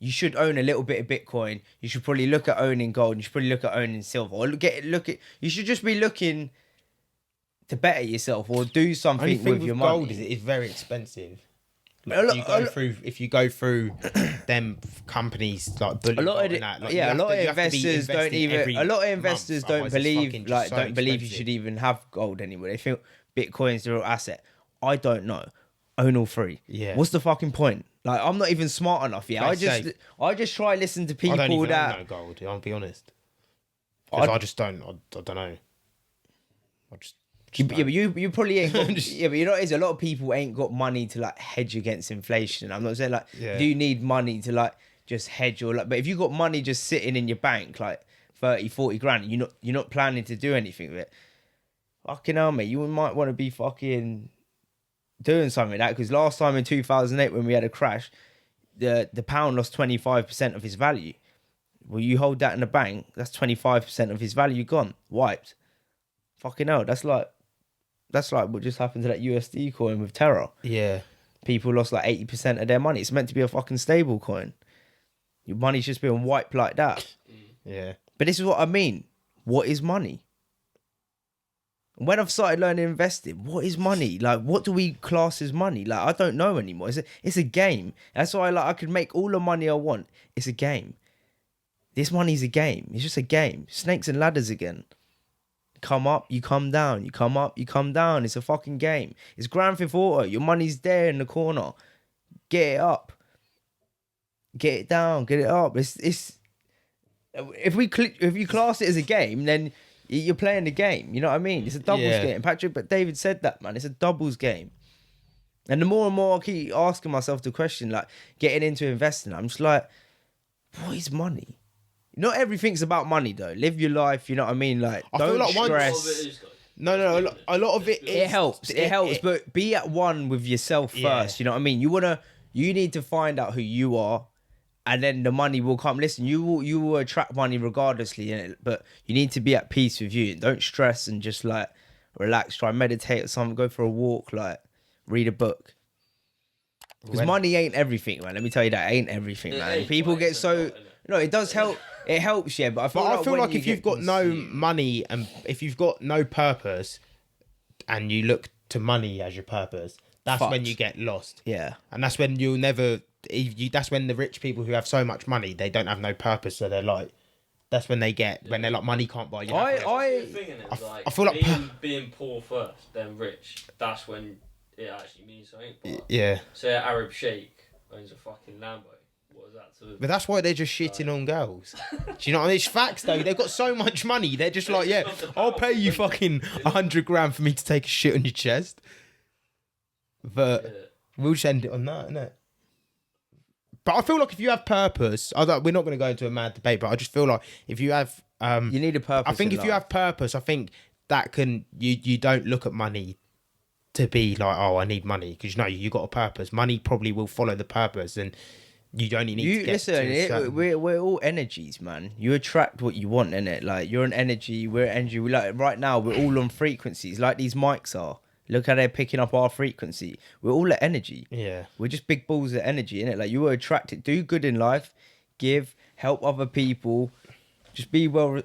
you should own a little bit of Bitcoin. You should probably look at owning gold. You should probably look at owning silver. Or you should just be looking to better yourself or do something Only thing with your gold money. is it is very expensive. A lot- If you go through them companies like Bully a lot and of that, like, a lot of you have to be investors don't investing even. every A lot of month, investors don't otherwise it's believe fucking just so don't believe you expensive. should even have gold anymore. They think Bitcoin's the real asset. I don't know. Own all 3. Yeah. What's the fucking point? Like, I'm not even smart enough yet. Let's say- I just try to listen to I people don't even that. own no gold. I'll be honest. Because I just don't. I don't know. I just Yeah, but you probably ain't got. Just- Yeah, but you know, a lot of people ain't got money to like hedge against inflation. I'm not saying like Yeah. do you need money to like just hedge or like, but if you got money just sitting in your bank like 30, 40 grand, and you're not planning to do anything with it. Fucking hell, mate, you might want to be fucking doing something like that, because last time in 2008 when we had a crash, the pound lost 25% of its value. Well, you hold that in the bank, that's 25% of his value gone, wiped. Fucking hell, that's like what just happened to that USD coin with Terra. yeah. People lost like 80% of their money. It's meant to be a fucking stable coin. Your money's just being wiped like that. Yeah. But this is what I mean. What is money? When I've started learning investing, what is money? Like, what do we class as money? Like, I don't know anymore. It's a game. That's why I could make all the money I want. It's a game. This money's a game. It's just a game. Snakes and ladders again. Come up, you come down. You come up, you come down. It's a fucking game. It's Grand Theft Auto. Your money's there in the corner. Get it up. Get it down. Get it up. It's if you class it as a game, then you're playing the game. You know what I mean? It's a doubles Yeah. game. But David said that, man. It's a doubles game. And the more and more I keep asking myself the question, like getting into investing, I'm just like, what is money? Not everything's about money though. Live your life, you know what I mean? Like, I feel don't like once- A lot of stress. it is, though. No. A lot of it is. It helps. It helps, but be at one with yourself first. Yeah. You know what I mean? You need to find out who you are, and then the money will come. Listen, you will attract money regardlessly, but you need to be at peace with you. Don't stress and just like relax, try and meditate or something, go for a walk, like read a book. Because When- money ain't everything, man. Let me tell you that ain't everything, It man. ain't, People but get it's a so lot, innit? no, it does help. It helps, yeah. But I feel But like I feel when like you if you've get got no consumed- money and if you've got no purpose, and you look to money as your purpose, that's when Fucked. you get lost. yeah, And that's when you'll never. That's when the rich people who have so much money, they don't have no purpose. So they're like, that's when they get when they're like, money can't buy you. happiness. The thing in it is like, I feel like being poor first, then rich. That's when it actually means something. But Yeah, say an Arab sheikh owns a fucking Lambo. What is that to? but that's why they're just shitting on girls. Do you know what I mean? It's facts though. They've got so much money. They're just like, yeah, I'll pay you fucking 100 grand for me to take a shit on your chest. But Yeah. we'll just end it on that, innit? But I feel like if you have purpose, we're not going to go into a mad debate, but I just feel like if you have, you need a purpose. I think in if you life. have purpose, I think that you don't look at money to be like, oh, I need money, because you got a purpose. Money probably will follow the purpose, and you only need to get listen. to a certain... We're all energies, man. You attract what you want, innit? Like you're an energy. We're energy. We like right now. We're all on frequencies, like these mics are. Look how they're picking up our frequency. We're all at energy. Yeah. We're just big balls of energy, innit? Like you were attracted. Do good in life, give, help other people. Just be well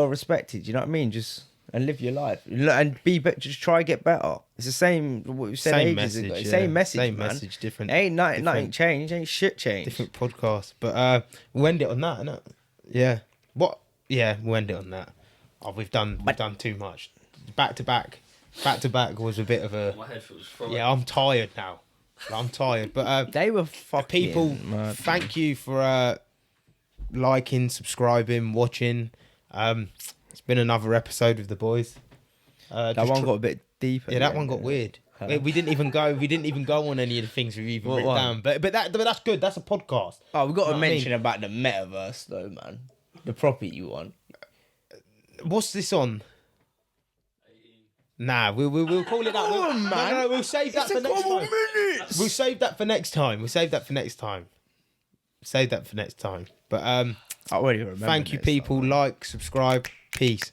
respected. You know what I mean? Just and live your life and just try to get better. It's the same. What we said Same ages message, ago. yeah. Same message, Same man. message, different. Ain't nothing different- changed. Ain't shit changed. Different podcast, but we'll end it on that, innit? Yeah. What? Yeah, we'll end it on that. Oh, we've done too much. Back to back was a bit of a... My head feels from Yeah, I'm tired now. I'm tired, but They were fucking people, mad. thank you for liking, subscribing, watching. It's been another episode with the boys. That one got a bit deeper. Yeah, that one got weird. We didn't even go on any of the things we've even What written one? down. But that's good. That's a podcast. Oh, we got Know to what I mention about the metaverse though, man. The property you want. What's this on? Nah, we'll call it that. Come on, man. No, we'll save that for next time. We'll save that for next time. Save that for next time. But I already remember. thank you, this, people. Like, subscribe. Peace.